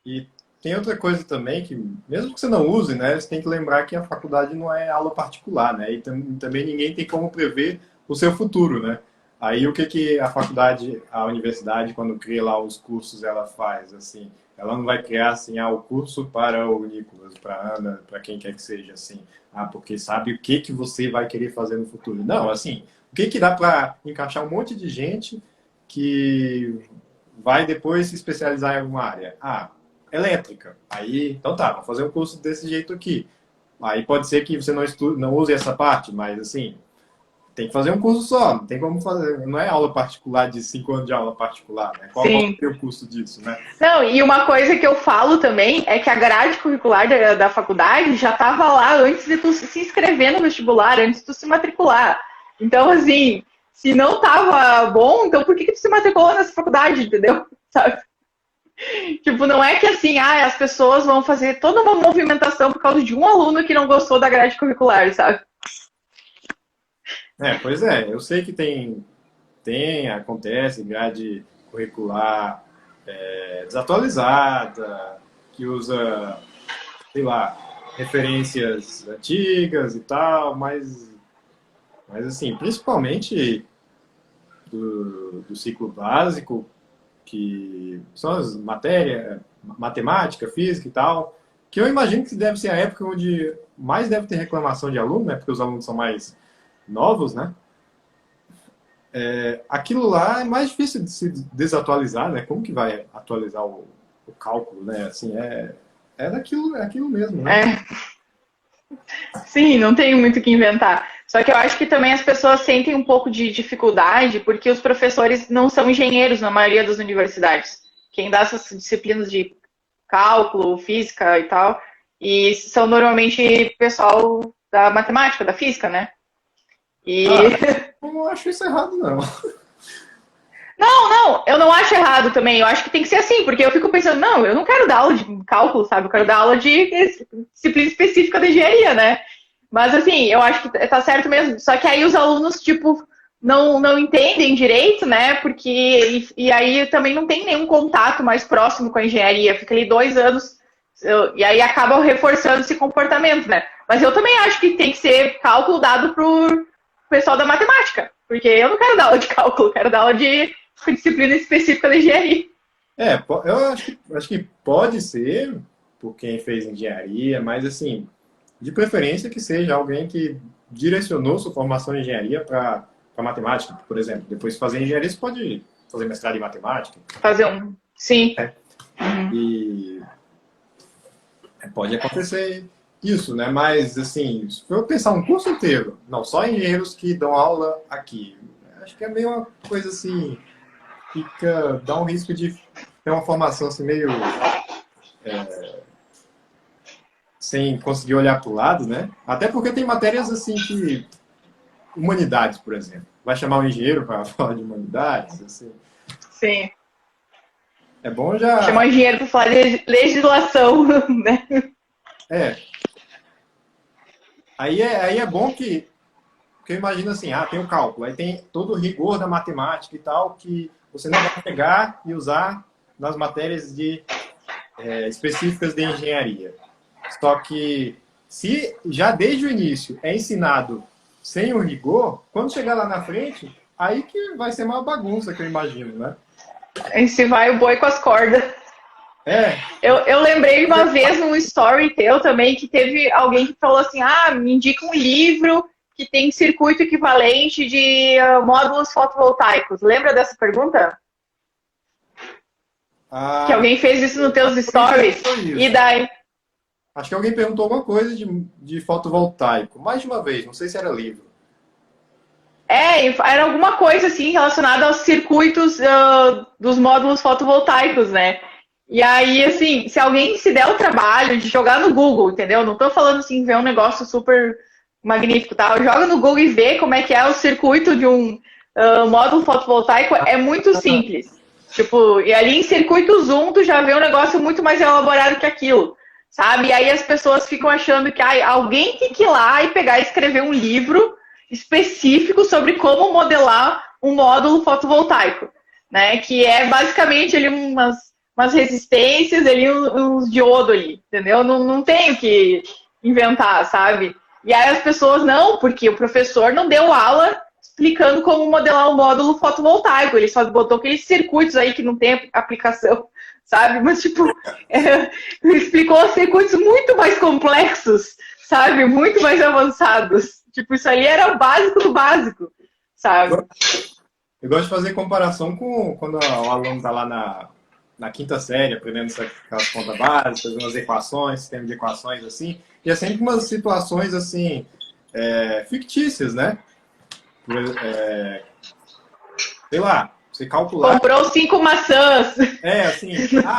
B: E tem outra coisa também que, mesmo que você não use, né, você tem que lembrar que a faculdade não é aula particular, né? E também ninguém tem como prever o seu futuro, né? Aí o que a faculdade, a universidade, quando cria lá os cursos, ela faz, assim, ela não vai criar assim, o curso para o Nicolas, para a Ana, para quem quer que seja, assim, porque sabe o que você vai querer fazer no futuro. Não, assim, O que dá para encaixar um monte de gente que vai depois se especializar em alguma área? Ah, elétrica. Aí, então tá, vou fazer um curso desse jeito aqui. Aí pode ser que você não use essa parte, mas assim, tem que fazer um curso só, não tem como fazer, não é aula particular de 5 anos de aula particular, né? Qual é o custo disso, né?
A: Não, e uma coisa que eu falo também é que a grade curricular da faculdade já estava lá antes de tu se inscrever no vestibular, antes de tu se matricular. Então, assim, se não estava bom, então por que tu se matriculou nessa faculdade, entendeu? Sabe? Tipo, não é que assim, as pessoas vão fazer toda uma movimentação por causa de um aluno que não gostou da grade curricular, sabe?
B: Pois é, eu sei que acontece grade curricular desatualizada, que usa, sei lá, referências antigas e tal, mas assim, principalmente do ciclo básico, que são as matérias, matemática, física e tal, que eu imagino que deve ser a época onde mais deve ter reclamação de aluno, né? Porque os alunos são mais novos, né? Aquilo lá é mais difícil de se desatualizar, né? Como que vai atualizar o cálculo, né? Assim, é aquilo mesmo, né?
A: Sim, não tem muito o que inventar. Só que eu acho que também as pessoas sentem um pouco de dificuldade porque os professores não são engenheiros na maioria das universidades. Quem dá essas disciplinas de cálculo, física e tal, e são normalmente pessoal da matemática, da física, né?
B: Não acho isso errado, não.
A: Não, eu não acho errado também. Eu acho que tem que ser assim, porque eu fico pensando, não, eu não quero dar aula de cálculo, sabe? Eu quero dar aula de disciplina específica da engenharia, né? Mas, assim, eu acho que tá certo mesmo. Só que aí os alunos, tipo, não entendem direito, né? Porque. E aí também não tem nenhum contato mais próximo com a engenharia. Fica ali 2 anos. E aí acaba reforçando esse comportamento, né? Mas eu também acho que tem que ser cálculo dado pro pessoal da matemática. Porque eu não quero dar aula de cálculo, quero dar aula de disciplina específica da engenharia.
B: Eu acho que pode ser por quem fez engenharia, mas assim, de preferência que seja alguém que direcionou sua formação em engenharia para matemática, por exemplo. Depois de fazer engenharia, você pode fazer mestrado em matemática.
A: Sim.
B: E pode acontecer isso, né? Mas, assim, se for pensar um curso inteiro, não, só engenheiros que dão aula aqui, acho que é meio uma coisa assim, dá um risco de ter uma formação assim meio sem conseguir olhar para o lado, né? Até porque tem matérias assim que humanidades, por exemplo. Vai chamar um engenheiro para falar de humanidades, assim.
A: Sim.
B: É bom já...
A: Chamar um engenheiro para falar de legislação, né?
B: Aí é bom que eu imagino assim, tem o cálculo, aí tem todo o rigor da matemática e tal, que você não vai pegar e usar nas matérias específicas de engenharia. Só que se já desde o início é ensinado sem o rigor, quando chegar lá na frente, aí que vai ser uma bagunça, que eu imagino, né?
A: Aí se vai o boi com as cordas. Eu lembrei uma vez num story teu também que teve alguém que falou assim, me indica um livro que tem circuito equivalente de módulos fotovoltaicos. Lembra dessa pergunta? Que alguém fez isso nos teus stories. E daí...
B: Acho que alguém perguntou alguma coisa de fotovoltaico. Mais de uma vez, não sei se era livro.
A: Era alguma coisa assim relacionada aos circuitos dos módulos fotovoltaicos, né? E aí, assim, se alguém se der o trabalho de jogar no Google, entendeu? Não tô falando assim, ver um negócio super magnífico, tá? Joga no Google e vê como é que é o circuito de um módulo fotovoltaico, é muito simples. Tipo, e ali em circuito Zoom, tu já vê um negócio muito mais elaborado que aquilo, sabe? E aí as pessoas ficam achando que alguém tem que ir lá e pegar e escrever um livro específico sobre como modelar um módulo fotovoltaico, né? Que é basicamente ali umas resistências, ali uns diodo ali, entendeu? Não tem o que inventar, sabe? E aí as pessoas, não, porque o professor não deu aula explicando como modelar um módulo fotovoltaico, ele só botou aqueles circuitos aí que não tem aplicação, sabe? Mas, tipo, ele explicou circuitos muito mais complexos, sabe? Muito mais avançados. Tipo, isso aí era o básico do básico, sabe?
B: Eu gosto de fazer comparação com quando o aluno está lá na quinta série, aprendendo aquelas contas básicas, fazendo as equações, sistema de equações, assim, e é sempre umas situações, assim, fictícias, né? Sei lá, você calcular...
A: Comprou 5 maçãs.
B: Assim,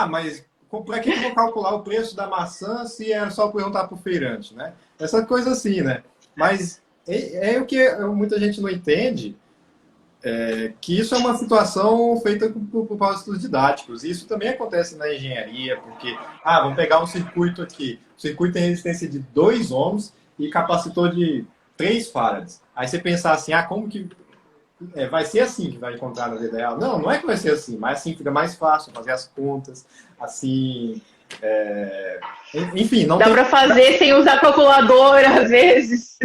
B: mas para que eu vou calcular o preço da maçã se é só perguntar para o feirante, né? Essa coisa assim, né? Mas é o que muita gente não entende, que isso é uma situação feita por propósitos didáticos. E isso também acontece na engenharia, porque, vamos pegar um circuito aqui. O circuito tem resistência de 2 ohms e capacitor de 3 farads. Aí você pensar assim, como que vai ser assim que vai encontrar na vida real? Não, não é que vai ser assim, mas assim fica mais fácil fazer as contas, assim... enfim, não
A: Dá
B: tem...
A: para fazer sem usar calculadora, às vezes.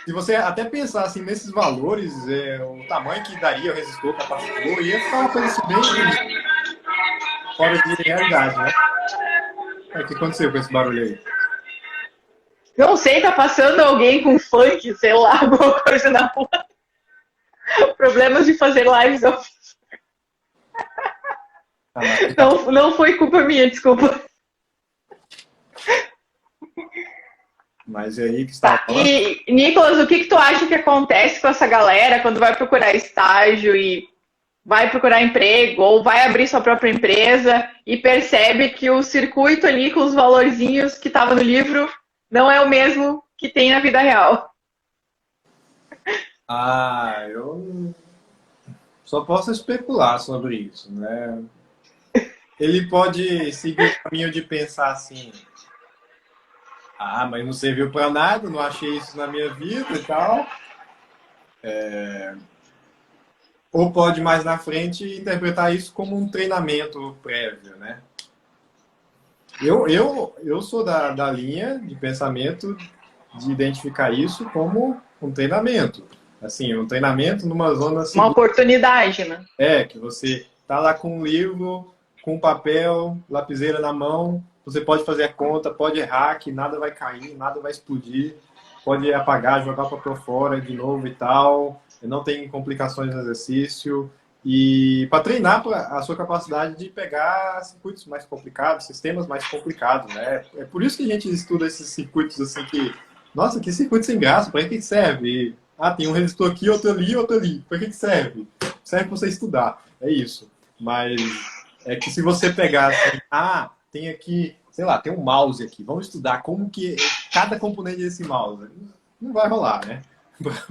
B: Se você até pensar assim, nesses valores, o tamanho que daria o resistor, capacitor, ia ficar uma coisa assim, bem fora de realidade, né? O que aconteceu com esse barulho aí?
A: Não sei, tá passando alguém com funk, sei lá, alguma coisa na rua. Problemas de fazer lives ao vivo. Não foi culpa minha, desculpa.
B: Mas é aí que está falando.
A: E, Nicolas, o que tu acha que acontece com essa galera quando vai procurar estágio e vai procurar emprego ou vai abrir sua própria empresa e percebe que o circuito ali com os valorzinhos que estava no livro não é o mesmo que tem na vida real?
B: Eu só posso especular sobre isso, né? Ele pode seguir o caminho de pensar assim, mas não serviu para nada, não achei isso na minha vida e tal. Ou pode mais na frente interpretar isso como um treinamento prévio, né? Eu sou da linha de pensamento de identificar isso como um treinamento. Assim, um treinamento numa zona...
A: Uma oportunidade, né?
B: Que você tá lá com um livro, com papel, lapiseira na mão, você pode fazer a conta, pode errar, que nada vai cair, nada vai explodir, pode apagar, jogar para fora de novo e tal, não tem complicações no exercício. E para treinar a sua capacidade de pegar circuitos mais complicados, sistemas mais complicados, né? É por isso que a gente estuda esses circuitos assim que... Nossa, que circuito sem graça, para que serve? Tem um resistor aqui, outro ali, outro ali. Para que serve? Serve para você estudar. É isso. Mas é que se você pegar assim, tem aqui, sei lá, tem um mouse aqui, vamos estudar como que cada componente desse mouse. Não vai rolar, né?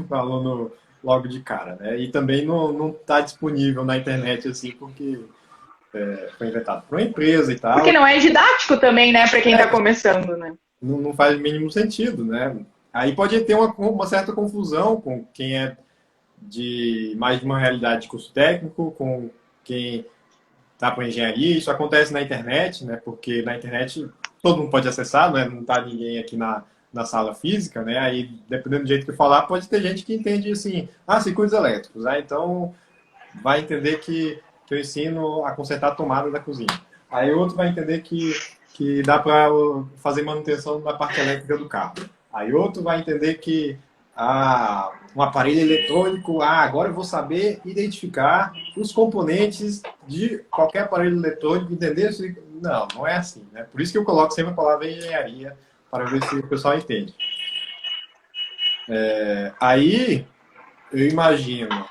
B: Falando logo de cara, né? E também não está disponível na internet assim, porque foi inventado por uma empresa e tal.
A: Porque não é didático também, né, para quem está começando, né?
B: Não faz o mínimo sentido, né? Aí pode ter uma certa confusão com quem é mais de uma realidade de curso técnico, com quem está para engenharia. Isso acontece na internet, né? Porque na internet todo mundo pode acessar, né? Não está ninguém aqui na sala física, né? Aí, dependendo do jeito que falar, pode ter gente que entende assim, circuitos elétricos. Então, vai entender que eu ensino a consertar a tomada da cozinha. Aí outro vai entender que dá para fazer manutenção da parte elétrica do carro. Aí outro vai entender que um aparelho eletrônico, agora eu vou saber identificar os componentes de qualquer aparelho eletrônico, entender se... Não é assim, né? Por isso que eu coloco sempre a palavra engenharia, para ver se o pessoal entende. Aí, eu imagino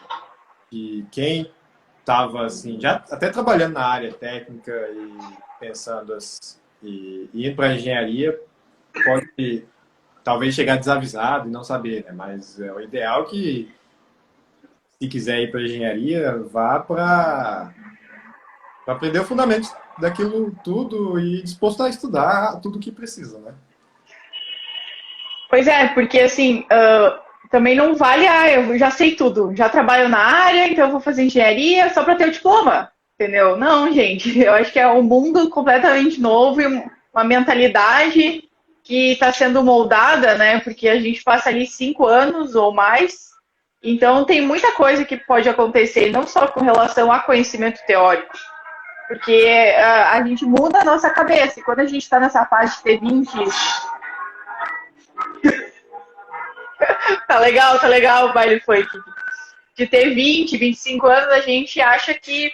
B: que quem estava assim, já até trabalhando na área técnica e pensando e indo para a engenharia, pode talvez chegar desavisado e não saber, né? Mas o ideal é que, se quiser ir para a engenharia, vá para aprender o fundamento daquilo tudo e disposto a estudar tudo o que precisa, né?
A: Pois é, porque assim, também não vale, eu já sei tudo, já trabalho na área, então eu vou fazer engenharia só para ter o diploma, entendeu? Não, gente, eu acho que é um mundo completamente novo e uma mentalidade que está sendo moldada, né? Porque a gente passa ali 5 anos ou mais, então tem muita coisa que pode acontecer, não só com relação a conhecimento teórico, porque a gente muda a nossa cabeça, e quando a gente está nessa fase de ter 20 Tá legal o baile funk. De ter 20, 25 anos, a gente acha que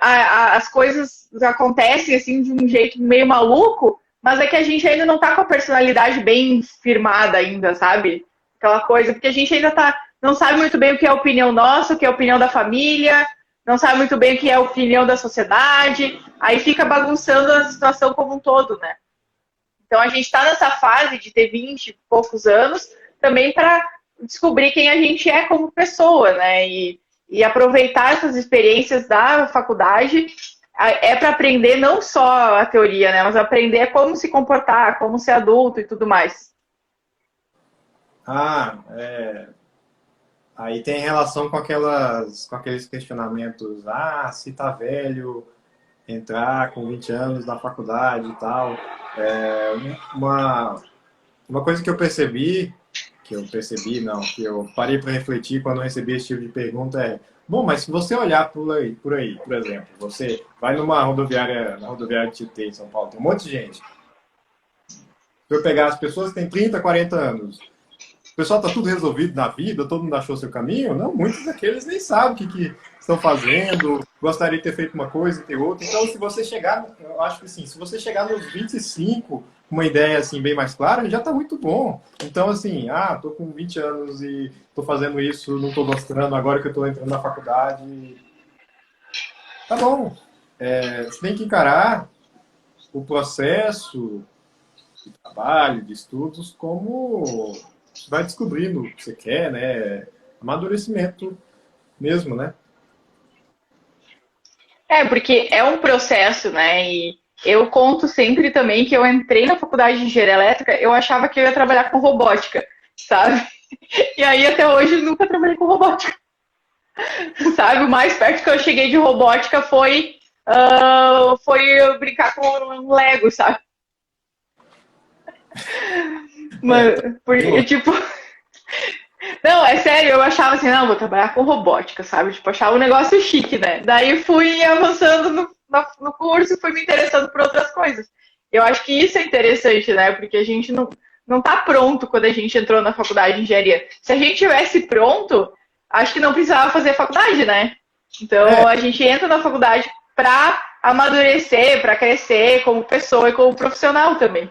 A: as coisas acontecem assim de um jeito meio maluco, mas é que a gente ainda não tá com a personalidade bem firmada ainda, sabe? Aquela coisa, porque a gente ainda não sabe muito bem o que é a opinião nossa, o que é a opinião da família, não sabe muito bem o que é a opinião da sociedade, aí fica bagunçando a situação como um todo, né? Então a gente está nessa fase de ter 20 e poucos anos também para descobrir quem a gente é como pessoa, né? E aproveitar essas experiências da faculdade é para aprender não só a teoria, né? Mas aprender como se comportar, como ser adulto e tudo mais.
B: Aí tem relação com aqueles questionamentos, se tá velho, entrar com 20 anos na faculdade e tal. Uma coisa que eu percebi, que eu parei para refletir quando eu recebi esse tipo de pergunta bom, mas se você olhar por aí, por exemplo, você vai na rodoviária de Tietê, em São Paulo, tem um monte de gente. Se eu pegar as pessoas que têm 30, 40 anos, o pessoal está tudo resolvido na vida, todo mundo achou seu caminho? Não, muitos daqueles nem sabem o que estão fazendo, gostaria de ter feito uma coisa e ter outra. Então, se você chegar, eu acho que assim, se você chegar nos 25 com uma ideia assim bem mais clara, já está muito bom. Então, assim, tô com 20 anos e estou fazendo isso, não estou gostando, agora que eu estou entrando na faculdade. Tá bom. Você tem que encarar o processo de trabalho, de estudos, como você vai descobrindo o que você quer, né? Amadurecimento mesmo, né?
A: Porque é um processo, né? E eu conto sempre também que eu entrei na faculdade de engenharia elétrica, eu achava que eu ia trabalhar com robótica, sabe? E aí até hoje eu nunca trabalhei com robótica, sabe? O mais perto que eu cheguei de robótica foi eu brincar com um Lego, sabe? Mas, porque, tipo... Não, é sério, eu achava assim, não, vou trabalhar com robótica, sabe? Tipo, achava um negócio chique, né? Daí fui avançando no curso e fui me interessando por outras coisas. Eu acho que isso é interessante, né? Porque a gente não tá pronto quando a gente entrou na faculdade de engenharia. Se a gente tivesse pronto, acho que não precisava fazer faculdade, né? Então, a gente entra na faculdade para amadurecer, para crescer como pessoa e como profissional também.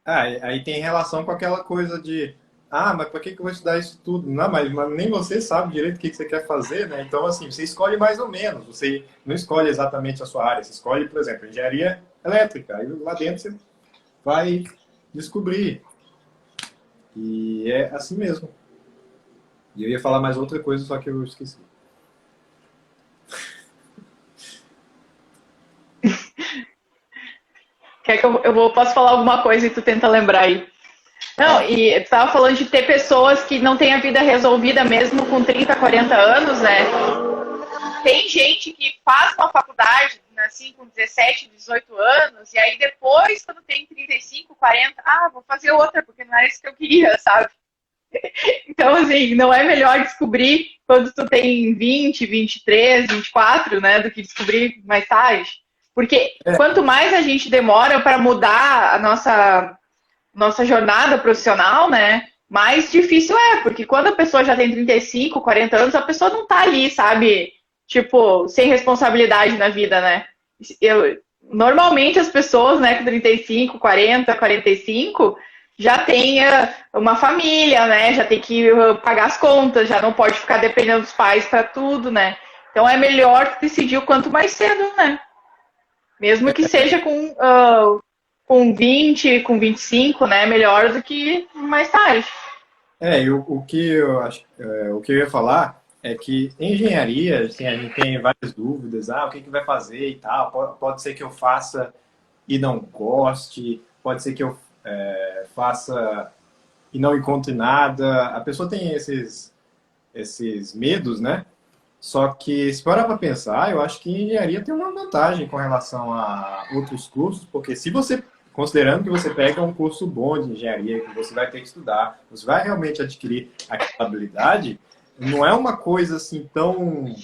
B: Aí tem relação com aquela coisa de mas para que eu vou estudar isso tudo? Não, mas nem você sabe direito o que você quer fazer, né? Então, assim, você escolhe mais ou menos. Você não escolhe exatamente a sua área. Você escolhe, por exemplo, engenharia elétrica. Aí lá dentro você vai descobrir. E é assim mesmo. E eu ia falar mais outra coisa, só que eu esqueci.
A: Quer que posso falar alguma coisa e tu tenta lembrar aí? Não, e tu estava falando de ter pessoas que não têm a vida resolvida mesmo com 30, 40 anos, né? Tem gente que faz uma faculdade, assim, com 17, 18 anos, e aí depois, quando tem 35, 40, vou fazer outra, porque não é isso que eu queria, sabe? Então, assim, não é melhor descobrir quando tu tem 20, 23, 24, né, do que descobrir mais tarde. Porque quanto mais a gente demora para mudar a nossa jornada profissional, né, mais difícil porque quando a pessoa já tem 35, 40 anos, a pessoa não tá ali, sabe, tipo, sem responsabilidade na vida, né. Normalmente as pessoas, né, com 35, 40, 45, já tem uma família, né, já tem que pagar as contas, já não pode ficar dependendo dos pais para tudo, né. Então é melhor decidir o quanto mais cedo, né. Mesmo que seja com 20, com 25, né? Melhor do que mais tarde.
B: O que eu ia falar é que em engenharia, assim, a gente tem várias dúvidas, o que vai fazer e tal. Pode ser que eu faça e não goste, pode ser que eu faça e não encontre nada. A pessoa tem esses medos, né? Só que, se parar para pensar, eu acho que engenharia tem uma vantagem com relação a outros cursos, porque se você, considerando que você pega um curso bom de engenharia, que você vai ter que estudar, você vai realmente adquirir aquela habilidade, não é uma coisa assim tão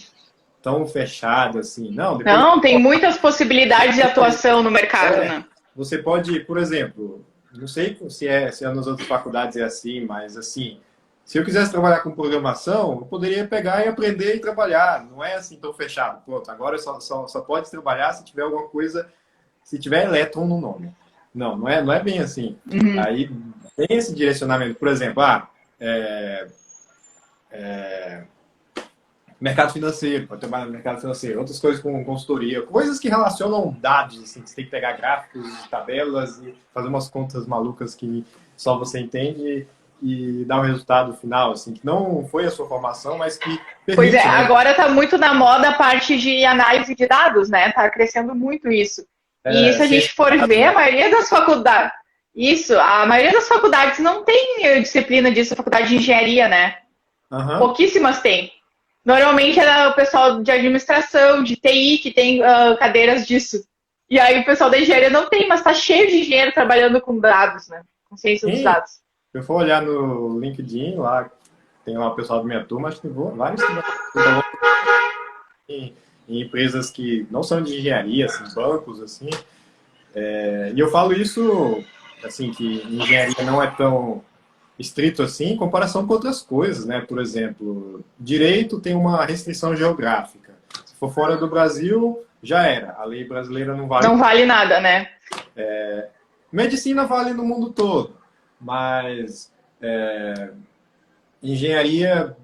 B: fechada assim, não.
A: Não, tem muitas possibilidades de atuação no mercado, né?
B: Você pode, por exemplo, não sei se nas outras faculdades é assim, mas assim, se eu quisesse trabalhar com programação, eu poderia pegar e aprender e trabalhar. Não é assim tão fechado. Pronto, agora só pode trabalhar se tiver alguma coisa, se tiver elétron no nome. Não é bem assim.
A: Uhum.
B: Aí tem esse direcionamento. Por exemplo, mercado financeiro, pode trabalhar no mercado financeiro, outras coisas com consultoria, coisas que relacionam dados, assim, que você tem que pegar gráficos, tabelas e fazer umas contas malucas que só você entende e dar um resultado final, assim, que não foi a sua formação, mas que
A: Pois é,
B: permite, né?
A: agora está muito na moda a parte de análise de dados, né? Está crescendo muito isso. E se a
B: Ciência
A: gente for
B: de dados,
A: ver, a
B: né?
A: maioria das faculdades. Isso, a maioria das faculdades não tem disciplina disso, faculdade de engenharia, né?
B: Aham.
A: Pouquíssimas têm. Normalmente é o pessoal de administração, de TI, que tem cadeiras disso. E aí o pessoal da engenharia não tem, mas está cheio de engenheiro trabalhando com dados, né? Com ciência dos
B: Sim, se
A: dados.
B: eu for olhar no LinkedIn, lá tem lá o pessoal da minha turma, acho que tem vários que em empresas que não são de engenharia, assim, bancos, assim. E eu falo isso, assim, que engenharia não é tão estrito assim em comparação com outras coisas, né? Por exemplo, direito tem uma restrição geográfica. Se for fora do Brasil, já era. A lei brasileira não vale.
A: Não vale nada, né?
B: Medicina vale no mundo todo, mas engenharia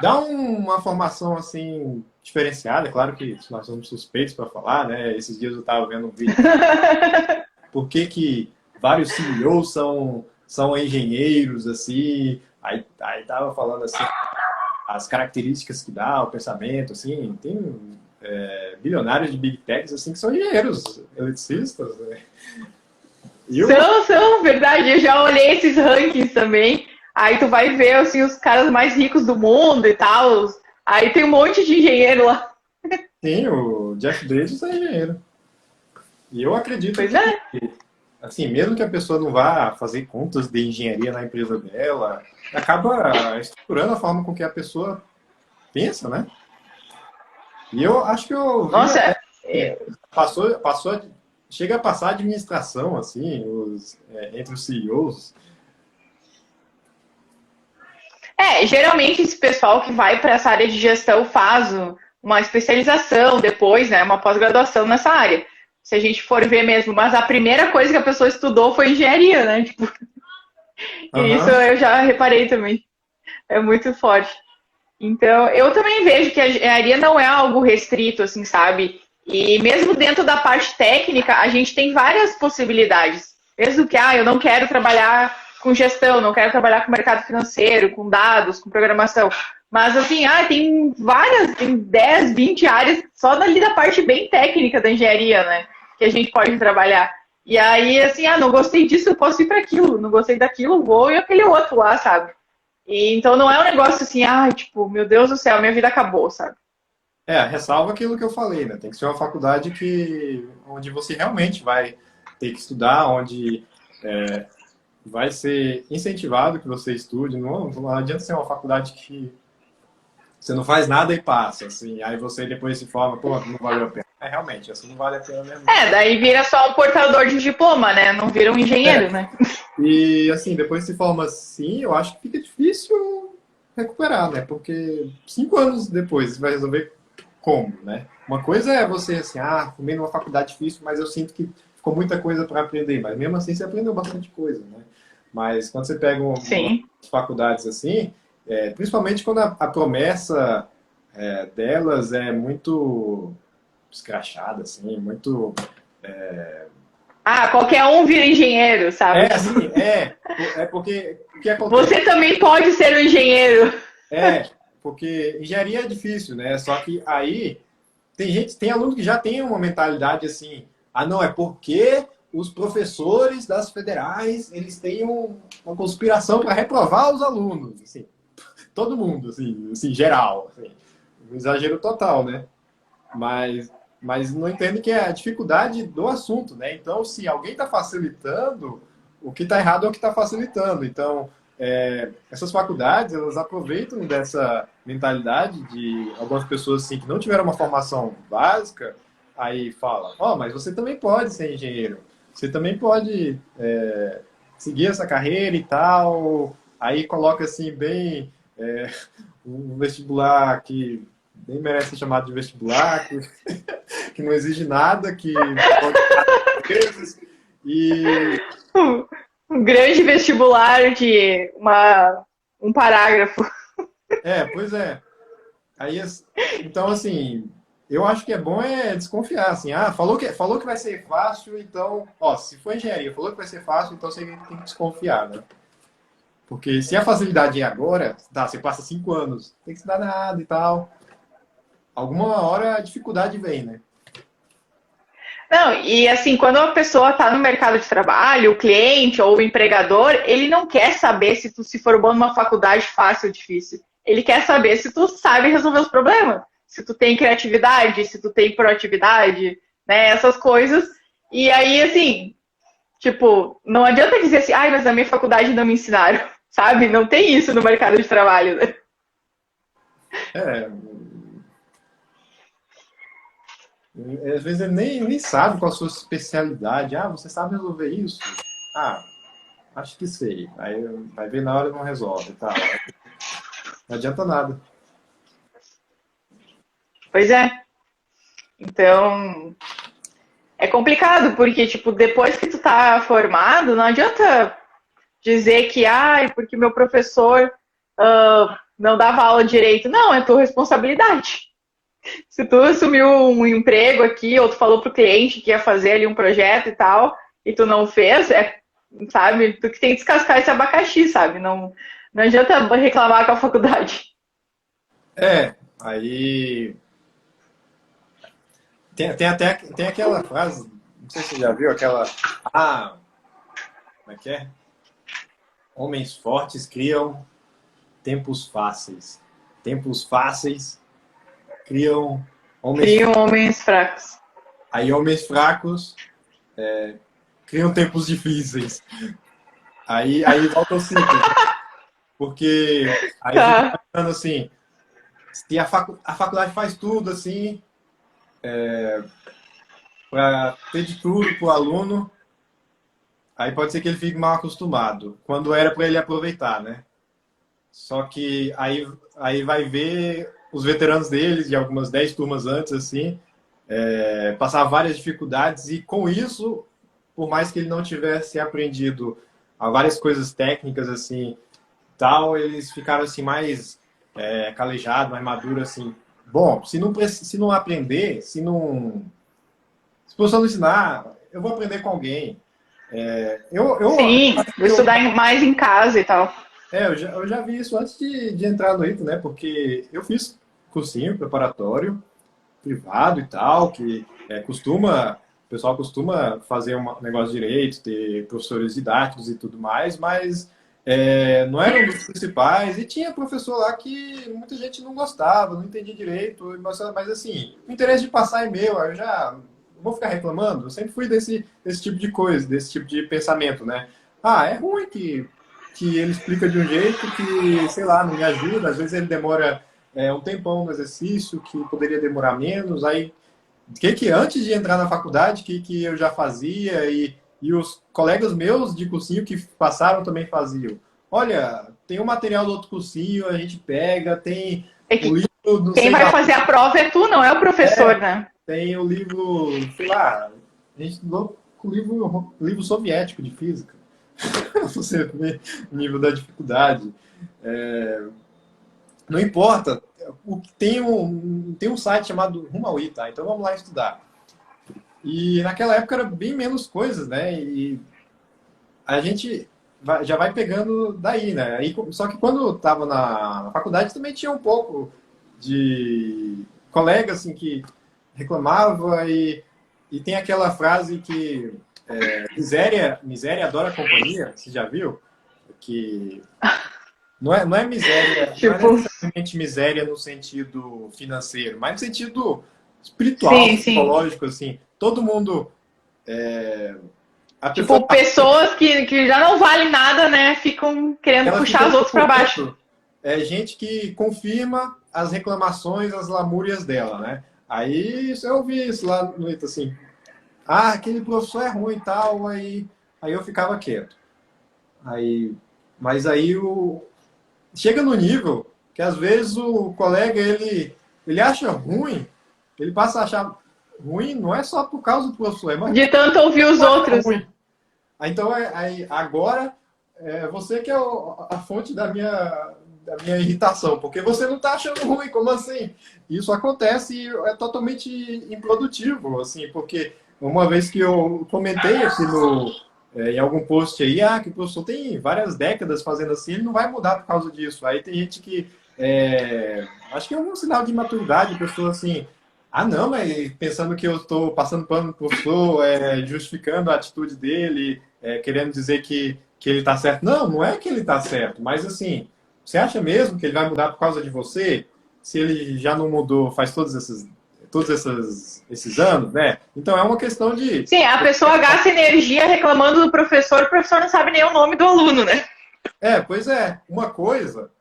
B: dá uma formação assim diferenciada. Claro que nós somos suspeitos para falar, né? Esses dias eu estava vendo um vídeo por que vários CEOs são engenheiros, assim, aí tava falando assim, as características que dá o pensamento, assim, tem bilionários de Big Techs, assim, que são engenheiros, eletricistas, né? E eu,
A: São, verdade. Eu já olhei esses rankings também. Aí tu vai ver, assim, os caras mais ricos do mundo e tal. Aí tem um monte de engenheiro lá.
B: sim, o Jeff Bezos é engenheiro. E eu acredito
A: Pois
B: que,
A: é.
B: assim, mesmo que a pessoa não vá fazer contas de engenharia na empresa dela, acaba estruturando a forma com que a pessoa pensa, né? E eu acho que eu vi
A: Nossa,
B: até que chega a passar a administração, assim, entre os CEOs.
A: geralmente esse pessoal que vai para essa área de gestão faz uma especialização depois, né? Uma pós-graduação nessa área. Se a gente for ver mesmo. Mas a primeira coisa que a pessoa estudou foi engenharia, né? Tipo, e isso
B: Aham.
A: eu já reparei também. É muito forte. Então, eu também vejo que a engenharia não é algo restrito, assim, sabe? E mesmo dentro da parte técnica, a gente tem várias possibilidades. Mesmo que, eu não quero trabalhar com gestão, não quero trabalhar com mercado financeiro, com dados, com programação. Mas, assim, tem várias, tem 10, 20 áreas só ali da parte bem técnica da engenharia, né? Que a gente pode trabalhar. E aí, assim, não gostei disso, eu posso ir para aquilo. Não gostei daquilo, vou e aquele outro lá, sabe? E, então não é um negócio assim, tipo, meu Deus do céu, minha vida acabou, sabe?
B: Ressalva aquilo que eu falei, né? Tem que ser uma faculdade onde você realmente vai ter que estudar, onde vai ser incentivado que você estude. Não adianta ser uma faculdade que você não faz nada e passa, assim. Aí você depois se forma, pô, não valeu a pena. Realmente, essa não vale a pena mesmo.
A: Daí vira só um portador de diploma, né? Não vira um engenheiro, né?
B: E assim, depois se forma assim, eu acho que fica difícil recuperar, né? Porque 5 anos depois você vai resolver como, né? Uma coisa é você assim, fui numa faculdade difícil, mas eu sinto que ficou muita coisa para aprender. Mas mesmo assim você aprendeu bastante coisa, né? Mas quando você pega umas
A: Sim.
B: faculdades assim, principalmente quando a promessa delas é muito escrachada, assim, muito
A: Qualquer um vira engenheiro, sabe? Tipo,
B: assim, porque o que acontece?
A: você também pode ser um engenheiro.
B: Porque engenharia é difícil, né? Só que aí tem aluno que já tem uma mentalidade assim, não, é porque os professores das federais, eles têm uma conspiração para reprovar os alunos, assim, todo mundo, assim geral, assim, um exagero total, né? Mas não entende que é a dificuldade do assunto, né? Então, se alguém está facilitando, o que está errado é o que está facilitando. Então, essas faculdades, elas aproveitam dessa mentalidade de algumas pessoas assim, que não tiveram uma formação básica, aí fala, mas você também pode ser engenheiro, você também pode seguir essa carreira e tal, aí coloca assim bem um vestibular que nem merece ser chamado de vestibular, que não exige nada, que pode vezes, e
A: Um, um grande vestibular de um parágrafo.
B: pois é. Aí, então, assim, eu acho que é bom desconfiar, assim, falou que vai ser fácil, então, ó, se for engenharia, falou que vai ser fácil, então você tem que desconfiar, né? Porque se a facilidade é agora, tá, você passa 5 anos, tem que estudar nada e tal, alguma hora a dificuldade vem, né?
A: Não, e assim, quando a pessoa está no mercado de trabalho, o cliente ou o empregador, ele não quer saber se tu se formou numa faculdade fácil ou difícil. Ele quer saber se tu sabe resolver os problemas, se tu tem criatividade, se tu tem proatividade, né? Essas coisas. E aí, assim, tipo, não adianta dizer assim, ai, mas na minha faculdade não me ensinaram, sabe? Não tem isso no mercado de trabalho, né?
B: É, às vezes ele nem sabe qual a sua especialidade. Ah, você sabe resolver isso? Ah, acho que sei. Aí vai ver na hora e não resolve e tal. Não adianta nada.
A: Pois é. Então, é complicado, porque, tipo, depois que tu tá formado, não adianta dizer que, ai, porque meu professor não dava aula direito. Não, é tua responsabilidade. Se tu assumiu um emprego aqui, ou tu falou pro cliente que ia fazer ali um projeto e tal, e tu não fez, sabe, tu que tem que descascar esse abacaxi, sabe? Não adianta reclamar com a faculdade.
B: Aí tem aquela frase, não sei se você já viu, aquela. Ah, como é que é? Homens fortes criam tempos fáceis. Tempos fáceis criam homens
A: Criam
B: fortes.
A: homens fracos.
B: Aí homens fracos criam tempos difíceis. Aí volta o ciclo. Porque aí eu fico
A: Tá.
B: pensando assim, se a faculdade faz tudo assim, para ter de tudo para o aluno, aí pode ser que ele fique mal acostumado, quando era para ele aproveitar, né? Só que aí vai ver os veteranos deles, de algumas 10 turmas antes, assim, passar várias dificuldades, e com isso, por mais que ele não tivesse aprendido várias coisas técnicas, assim, tal, eles ficaram assim mais calejados, mais maduros, assim. Bom, se não aprender, se o professor não ensinar, eu vou aprender com alguém.
A: Sim, vou estudar mais em casa e tal.
B: Eu já vi isso antes de entrar no ITA, né? Porque eu fiz cursinho preparatório, privado e tal, que o pessoal costuma fazer um negócio direito, ter professores didáticos e tudo mais, mas não era um dos principais, e tinha professor lá que muita gente não gostava, não entendia direito, mas assim, o interesse de passar é meu, eu já não vou ficar reclamando, eu sempre fui desse tipo de coisa, desse tipo de pensamento, né? Ah, é ruim que ele explica de um jeito que, sei lá, não me ajuda, às vezes ele demora um tempão no exercício, que poderia demorar menos, aí que antes de entrar na faculdade, que eu já fazia, e os colegas meus de cursinho que passaram também faziam. Olha, tem o material do outro cursinho, a gente pega, tem
A: É
B: o
A: que
B: livro, não
A: quem
B: sei
A: vai
B: da.
A: fazer a prova é tu, não é o professor, né?
B: Tem o livro, sei lá, a gente estudou com o livro soviético de física. Você vê o nível da dificuldade. É, não importa. Tem um site chamado Rumaui, tá? Então vamos lá estudar. E naquela época era bem menos coisas, né? E a gente já vai pegando daí, né? Só que quando eu estava na faculdade também tinha um pouco de colega assim que reclamava e tem aquela frase que miséria adora companhia, você já viu? Que não é miséria, não é
A: Tipo,
B: necessariamente miséria no sentido financeiro, mas no sentido espiritual,
A: sim, sim.
B: psicológico, assim. Todo mundo, a pessoa,
A: Tipo, pessoas que já não valem nada, né? Ficam querendo
B: ela
A: puxar
B: fica
A: os outros pra baixo.
B: procurando gente que confirma as reclamações, as lamúrias dela, né? Aí eu ouvi isso lá no Ita, assim, aquele professor é ruim e tal, aí eu ficava quieto. Aí, mas aí chega no nível que às vezes o colega ele acha ruim, ele passa a achar ruim, não é só por causa do professor, é mais
A: De tanto ouvir os outros.
B: ruim. Então, agora, você que é a fonte da minha irritação, porque você não está achando ruim, como assim? Isso acontece e é totalmente improdutivo, assim, porque uma vez que eu comentei aqui em algum post aí, que o professor tem várias décadas fazendo assim, ele não vai mudar por causa disso. Aí tem gente que, acho que é um sinal de maturidade, pessoa assim, não, mas pensando que eu estou passando pano pro professor, justificando a atitude dele, querendo dizer que ele está certo. Não, não é que ele está certo, mas assim, você acha mesmo que ele vai mudar por causa de você? Se ele já não mudou faz esses anos, né? Então é uma questão de...
A: Sim, a pessoa gasta energia reclamando do professor, o professor não sabe nem o nome do aluno, né?
B: Pois é. Uma coisa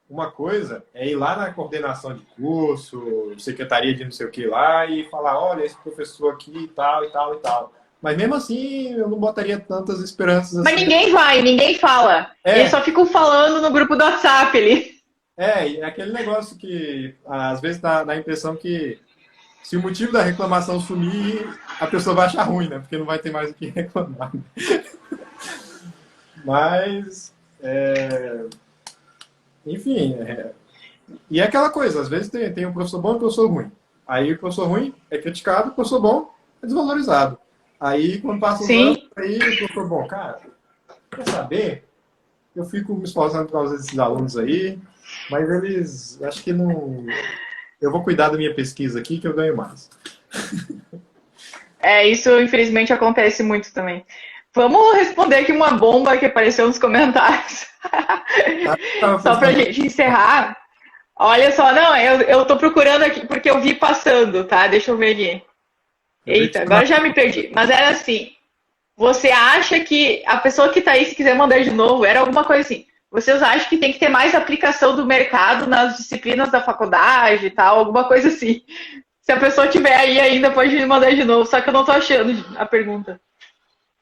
B: é ir lá na coordenação de curso, secretaria de não sei o que lá, e falar, olha, esse professor aqui e tal, e tal, e tal. Mas mesmo assim, eu não botaria tantas esperanças assim.
A: Mas ninguém fala. Eles só ficam falando no grupo do WhatsApp ali.
B: É aquele negócio que às vezes dá a impressão que se o motivo da reclamação sumir, a pessoa vai achar ruim, né? Porque não vai ter mais o que reclamar. Mas, enfim, e é aquela coisa, às vezes tem um professor bom e um professor ruim. Aí o professor ruim é criticado, o professor bom é desvalorizado. Aí, quando passa os anos, aí o professor bom, cara, quer saber? Eu fico me esforçando por causa desses alunos aí, mas eles, acho que não... Eu vou cuidar da minha pesquisa aqui que eu ganho mais.
A: Isso infelizmente acontece muito também. Vamos responder aqui uma bomba que apareceu nos comentários. Só pra gente encerrar. Olha só, não, eu tô procurando aqui porque eu vi passando, tá? Deixa eu ver aqui. Eita, agora já me perdi. Mas era assim, você acha que a pessoa que tá aí, se quiser mandar de novo, era alguma coisa assim, vocês acham que tem que ter mais aplicação do mercado nas disciplinas da faculdade e tal, alguma coisa assim. Se a pessoa tiver aí ainda, pode me mandar de novo, só que eu não tô achando a pergunta.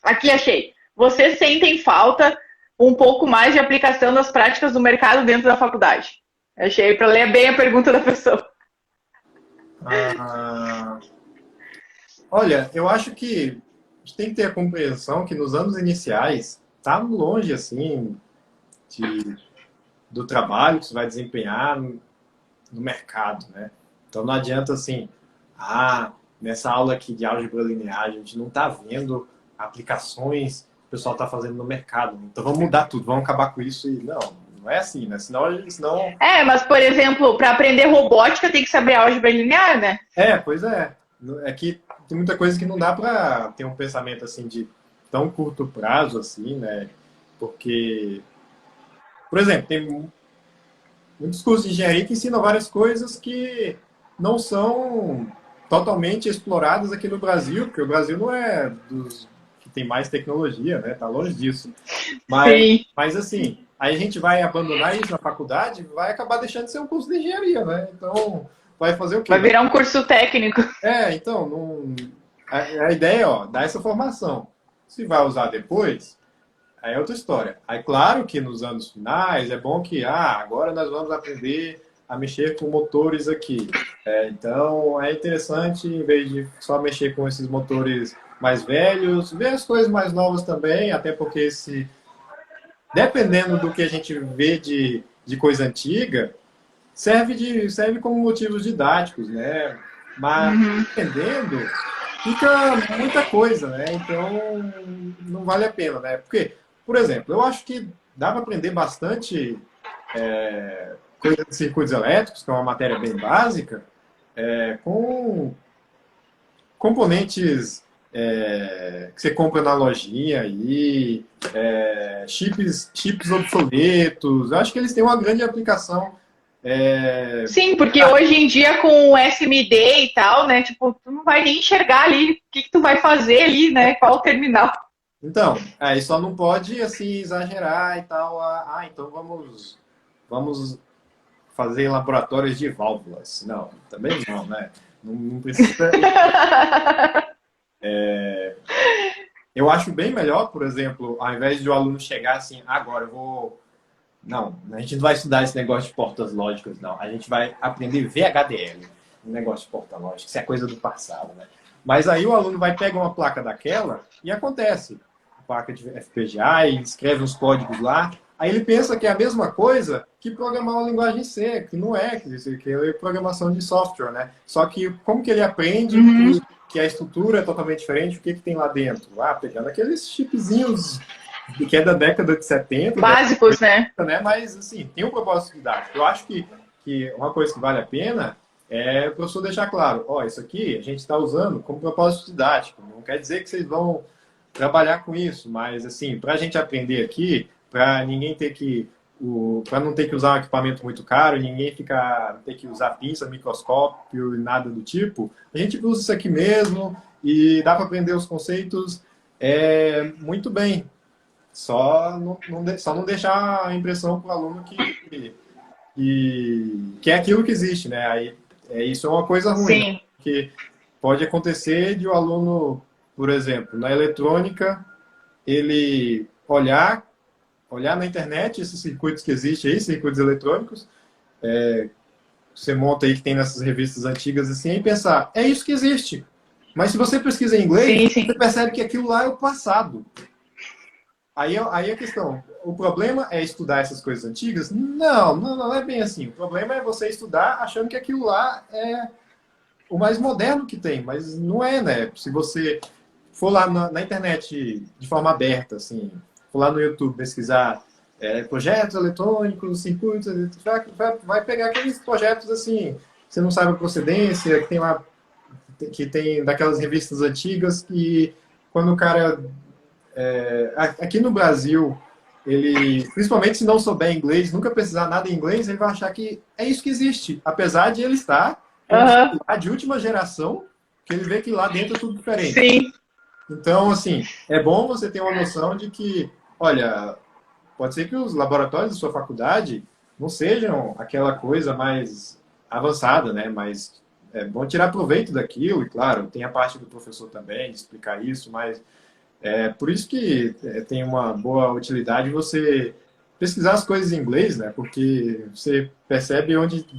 A: Aqui achei. Vocês sentem falta um pouco mais de aplicação das práticas do mercado dentro da faculdade? Achei para ler bem a pergunta da pessoa.
B: Olha, eu acho que a gente tem que ter a compreensão que nos anos iniciais está longe assim do trabalho que você vai desempenhar no mercado, né? Então não adianta assim, nessa aula aqui de álgebra linear a gente não está vendo aplicações que o pessoal está fazendo no mercado. Então vamos mudar tudo, vamos acabar com isso e não é assim, né? Senão...
A: mas por exemplo, para aprender robótica tem que saber álgebra linear, né?
B: Pois é. É que tem muita coisa que não dá para ter um pensamento assim de tão curto prazo assim, né? Porque, por exemplo, tem muitos cursos de engenharia que ensinam várias coisas que não são totalmente exploradas aqui no Brasil, porque o Brasil não é dos que tem mais tecnologia, né? Tá longe disso. Mas assim, aí a gente vai abandonar isso na faculdade, vai acabar deixando de ser um curso de engenharia, né? Então, vai fazer o quê?
A: Vai virar um curso técnico.
B: Então, a ideia é, dar essa formação. Se vai usar depois, aí é outra história. Aí, claro que nos anos finais é bom que, agora nós vamos aprender a mexer com motores aqui. Então, é interessante, em vez de só mexer com esses motores mais velhos, ver as coisas mais novas também, até porque dependendo do que a gente vê de coisa antiga, serve como motivos didáticos, né? Mas, dependendo, fica muita coisa, né? Então, não vale a pena, né? Porque, por exemplo, eu acho que dá para aprender bastante coisa de circuitos elétricos, que é uma matéria bem básica, com componentes que você compra na lojinha aí, chips obsoletos. Eu acho que eles têm uma grande aplicação.
A: Sim, porque hoje em dia com o SMD e tal, né? Tipo, tu não vai nem enxergar ali o que tu vai fazer ali, né? Qual o terminal.
B: Então, aí só não pode assim exagerar e tal. Então vamos fazer laboratórios de válvulas. Não, também não, né? Não precisa. Eu acho bem melhor, por exemplo, ao invés de o aluno chegar assim, agora eu vou... Não, a gente não vai estudar esse negócio de portas lógicas, não. A gente vai aprender VHDL, um negócio de porta lógica, isso é coisa do passado, né? Mas aí o aluno vai pegar uma placa daquela e acontece. Placa de FPGA e escreve uns códigos lá. Aí ele pensa que é a mesma coisa que programar uma linguagem C, que não é, que é programação de software, né? Só que como que ele aprende
A: Uhum.
B: que a estrutura é totalmente diferente, o que tem lá dentro? Ah, pegando aqueles chipzinhos que é da década de 70,
A: Básicos, né?
B: né? Mas, assim, tem um propósito didático. Eu acho que uma coisa que vale a pena é o professor deixar claro, ó, isso aqui a gente está usando como propósito didático. Não quer dizer que vocês vão trabalhar com isso, mas, assim, para a gente aprender aqui, para ninguém ter que para não ter que usar um equipamento muito caro, ninguém ter que usar pinça, microscópio e nada do tipo, a gente usa isso aqui mesmo e dá para aprender os conceitos muito bem. Só não deixar a impressão para o aluno que é aquilo que existe, né? Aí, isso é uma coisa ruim, né?
A: Sim.
B: Porque pode acontecer de o aluno, por exemplo, na eletrônica, ele olhar na internet esses circuitos que existem aí, circuitos eletrônicos, você monta aí que tem nessas revistas antigas assim, e pensar, é isso que existe. Mas se você pesquisa em inglês,
A: Sim,
B: você
A: sim.
B: percebe que aquilo lá é o passado. Aí a questão, o problema é estudar essas coisas antigas? Não é bem assim. O problema é você estudar achando que aquilo lá é o mais moderno que tem, mas não é, né? Se você for lá na internet de forma aberta, assim, for lá no YouTube pesquisar projetos eletrônicos, circuitos, vai pegar aqueles projetos assim, você não sabe a procedência, que tem lá, que tem daquelas revistas antigas que quando o cara aqui no Brasil, ele, principalmente se não souber inglês, nunca precisar nada em inglês, ele vai achar que é isso que existe. Apesar de ele estar em um
A: Aham.
B: celular de última geração, que ele vê que lá dentro é tudo diferente.
A: Sim.
B: Então, assim, é bom você ter uma noção de que, olha, pode ser que os laboratórios da sua faculdade não sejam aquela coisa mais avançada, né? Mas é bom tirar proveito daquilo, e claro, tem a parte do professor também, de explicar isso, mas por isso que tem uma boa utilidade você pesquisar as coisas em inglês, né? Porque você percebe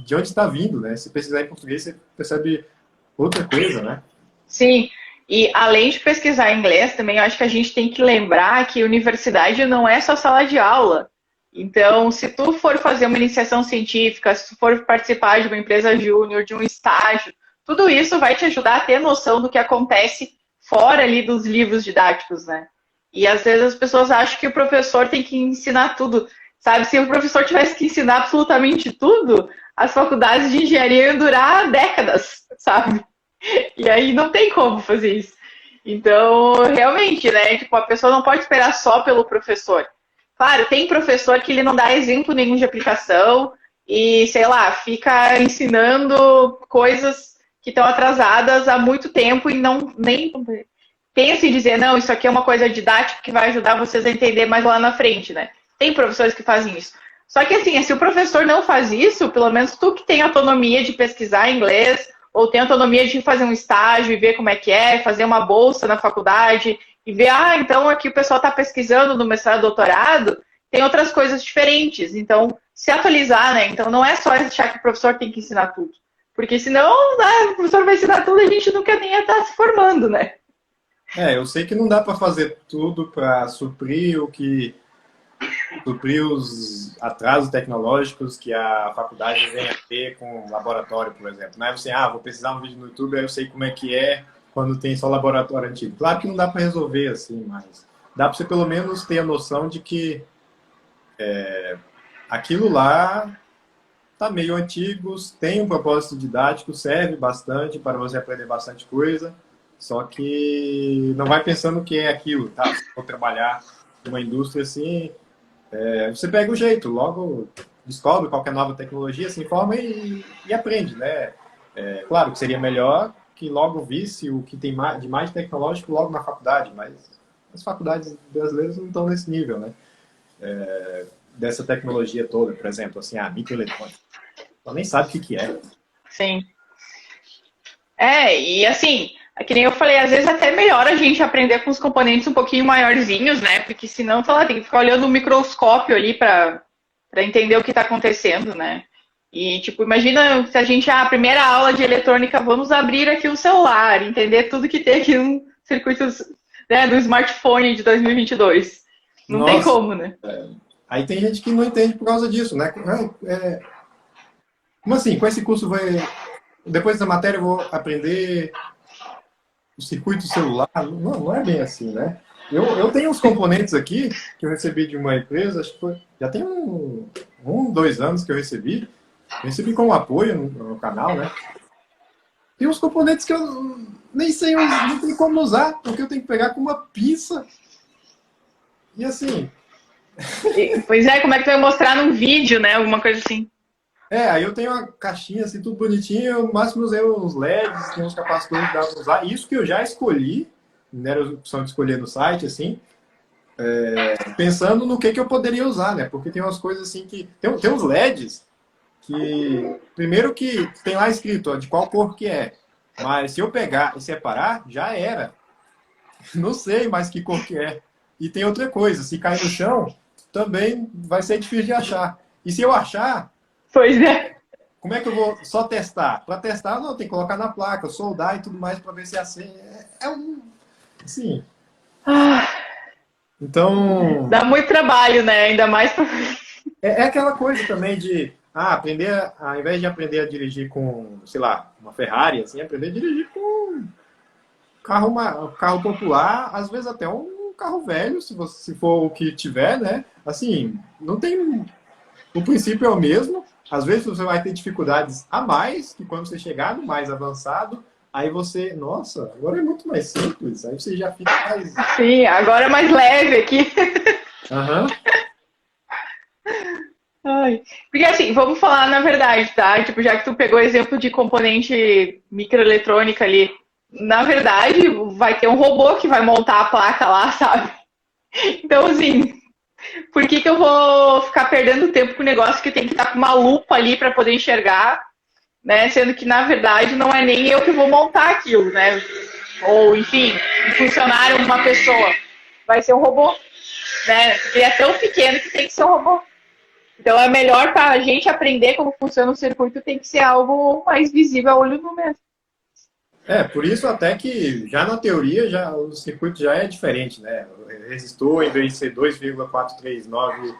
B: de onde está vindo, né? Se pesquisar em português, você percebe outra coisa, né?
A: Sim. E além de pesquisar inglês, também eu acho que a gente tem que lembrar que universidade não é só sala de aula. Então, se tu for fazer uma iniciação científica, se tu for participar de uma empresa júnior, de um estágio, tudo isso vai te ajudar a ter noção do que acontece fora ali dos livros didáticos, né? E às vezes as pessoas acham que o professor tem que ensinar tudo. Sabe, se o professor tivesse que ensinar absolutamente tudo, as faculdades de engenharia iam durar décadas, sabe? E aí não tem como fazer isso. Então, realmente, né? Tipo, a pessoa não pode esperar só pelo professor. Claro, tem professor que ele não dá exemplo nenhum de aplicação e, sei lá, fica ensinando coisas que estão atrasadas há muito tempo e não nem pensa em dizer, não, isso aqui é uma coisa didática que vai ajudar vocês a entender mais lá na frente, né? Tem professores que fazem isso. Só que assim, se o professor não faz isso, pelo menos tu que tem autonomia de pesquisar inglês, ou tem autonomia de fazer um estágio e ver como é que é, fazer uma bolsa na faculdade e ver, então aqui o pessoal está pesquisando no mestrado, doutorado, tem outras coisas diferentes. Então, se atualizar, né? Então, não é só achar que o professor tem que ensinar tudo. Porque senão, né, o professor vai ensinar tudo e a gente nunca nem ia estar se formando, né?
B: Eu sei que não dá para fazer tudo para suprir os atrasos tecnológicos que a faculdade vem a ter com laboratório, por exemplo. Não é você, vou pesquisar um vídeo no YouTube, aí eu sei como é que é quando tem só laboratório antigo. Claro que não dá para resolver assim, mas dá para você pelo menos ter a noção de que aquilo lá está meio antigo, tem um propósito didático, serve bastante para você aprender bastante coisa, só que não vai pensando que é aquilo, tá? Se for trabalhar numa indústria assim, você pega o jeito, logo descobre qualquer nova tecnologia, se informa e aprende, né? Claro que seria melhor que logo visse o que tem de mais tecnológico logo na faculdade, mas as faculdades brasileiras não estão nesse nível, né? Dessa tecnologia toda, por exemplo, assim, a microeletrônica. Ela nem sabe o que é.
A: Sim. E assim, É que nem eu falei, às vezes até melhor a gente aprender com os componentes um pouquinho maiorzinhos, né? Porque senão, sei lá, tem que ficar olhando o microscópio ali para entender o que está acontecendo, né? E, tipo, imagina se a gente, a primeira aula de eletrônica, vamos abrir aqui o celular, entender tudo que tem aqui no circuito, né, do smartphone de 2022. Não tem
B: Nossa,
A: como, né?
B: aí tem gente que não entende por causa disso, né? Como assim? Com esse curso depois da matéria eu vou aprender o circuito celular? Não, não é bem assim, né? Eu tenho uns componentes aqui que eu recebi de uma empresa, acho que já tem 2 anos que eu recebi. Recebi como apoio no canal, né? Tem uns componentes que eu nem sei, não tem como usar, porque eu tenho que pegar com uma pinça. E assim,
A: Pois é, como é que tu vai mostrar num vídeo, né? Alguma coisa assim.
B: aí eu tenho uma caixinha assim, tudo bonitinho, eu no máximo usei uns LEDs, tem uns capacitores que dá pra usar. Isso que eu já escolhi, não era a opção de escolher no site, assim, pensando no que eu poderia usar, né? Porque tem umas coisas assim que. Tem uns LEDs que. Primeiro que tem lá escrito, ó, de qual cor que é. Mas se eu pegar e separar, já era. Não sei mais que cor que é. E tem outra coisa, se cair no chão, também vai ser difícil de achar. E se eu achar,
A: Pois é.
B: como é que eu vou só testar? Para testar, não, tem que colocar na placa, soldar e tudo mais para ver se é assim. Assim.
A: Ah,
B: Então,
A: dá muito trabalho, né? Ainda mais pra...
B: é aquela coisa também de aprender, ao invés de aprender a dirigir com, sei lá, uma Ferrari, assim, aprender a dirigir com um carro popular, às vezes até um carro velho, se for o que tiver, né? Assim, não tem. O princípio é o mesmo. Às vezes você vai ter dificuldades a mais, que quando você chegar no mais avançado, aí você, nossa, agora é muito mais simples. Aí você já fica mais.
A: Sim, agora é mais leve aqui.
B: Aham.
A: Ai. Porque assim, vamos falar na verdade, tá? Tipo, já que tu pegou o exemplo de componente microeletrônica ali, na verdade, vai ter um robô que vai montar a placa lá, sabe? Então, assim, por que que eu vou ficar perdendo tempo com o negócio que tem que estar com uma lupa ali para poder enxergar, né? Sendo que, na verdade, não é nem eu que vou montar aquilo, né? Ou, enfim, um funcionário, uma pessoa. Vai ser um robô, né? Ele é tão pequeno que tem que ser um robô. Então é melhor para a gente aprender como funciona o circuito, tem que ser algo mais visível a olho nu mesmo.
B: Por isso até que já na teoria o circuito já é diferente, né? O resistor, em vez de ser 2,439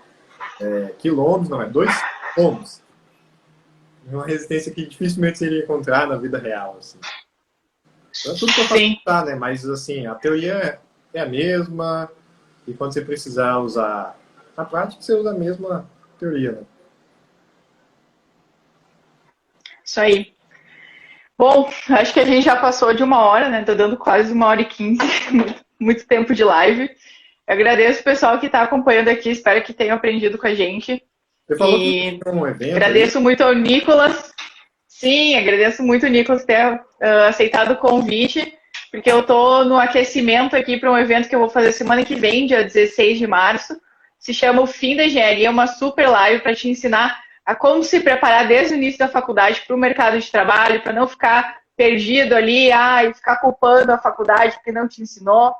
B: quilômetros, não, é 2 ohms. É uma resistência que dificilmente seria encontrar na vida real, assim. Então, é tudo para facilitar, né? Mas, assim, a teoria é a mesma, e quando você precisar usar na prática, você usa a mesma teoria, né?
A: Isso aí. Bom, acho que a gente já passou de 1 hora, né? Tô dando quase 1 hora e 15, muito tempo de live. Eu agradeço o pessoal que está acompanhando aqui, espero que tenham aprendido com a gente.
B: Você falou que tem um evento
A: agradeço muito ao Nicolas. Sim, agradeço muito o Nicolas ter aceitado o convite, porque eu estou no aquecimento aqui para um evento que eu vou fazer semana que vem, dia 16 de março. Se chama O Fim da Engenharia, uma super live para te ensinar a como se preparar desde o início da faculdade para o mercado de trabalho, para não ficar perdido ali, e ficar culpando a faculdade porque não te ensinou.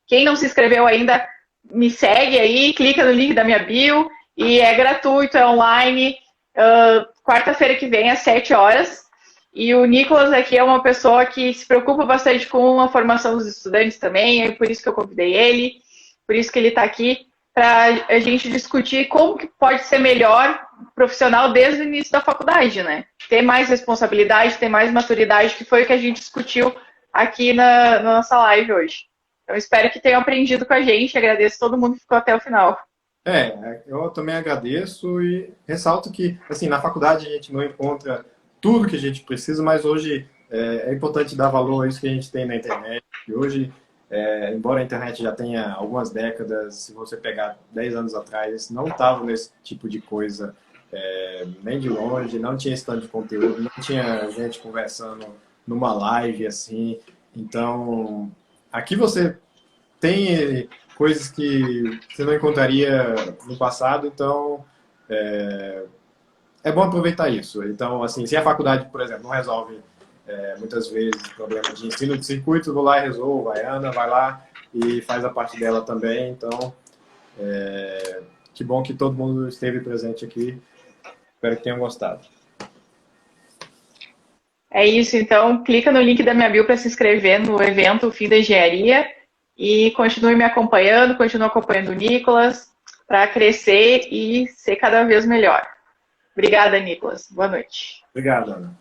A: Quem não se inscreveu ainda, me segue aí, clica no link da minha bio, e é gratuito, é online, quarta-feira que vem, às 7 horas. E o Nicolas aqui é uma pessoa que se preocupa bastante com a formação dos estudantes também, é por isso que eu convidei ele, por isso que ele está aqui, para a gente discutir como que pode ser melhor profissional desde o início da faculdade, né? Ter mais responsabilidade, ter mais maturidade, que foi o que a gente discutiu aqui na nossa live hoje. Então, espero que tenham aprendido com a gente. Agradeço todo mundo que ficou até o final.
B: Eu também agradeço e ressalto que, assim, na faculdade a gente não encontra tudo que a gente precisa, mas hoje é importante dar valor a isso que a gente tem na internet. E hoje, embora a internet já tenha algumas décadas, se você pegar 10 anos atrás, não estava nesse tipo de coisa, nem de longe, não tinha esse tanto de conteúdo, não tinha gente conversando numa live assim. Então, aqui você tem coisas que você não encontraria no passado, então é bom aproveitar isso. Então, assim, se a faculdade, por exemplo, não resolve muitas vezes problema de ensino de circuitos, vou lá e resolvo. A Ana vai lá e faz a parte dela também. Então, que bom que todo mundo esteve presente aqui. Espero que tenham gostado.
A: É isso, então clica no link da minha bio para se inscrever no evento Fim da Engenharia e continue me acompanhando, continue acompanhando o Nicolas para crescer e ser cada vez melhor. Obrigada, Nicolas. Boa noite.
B: Obrigado, Ana.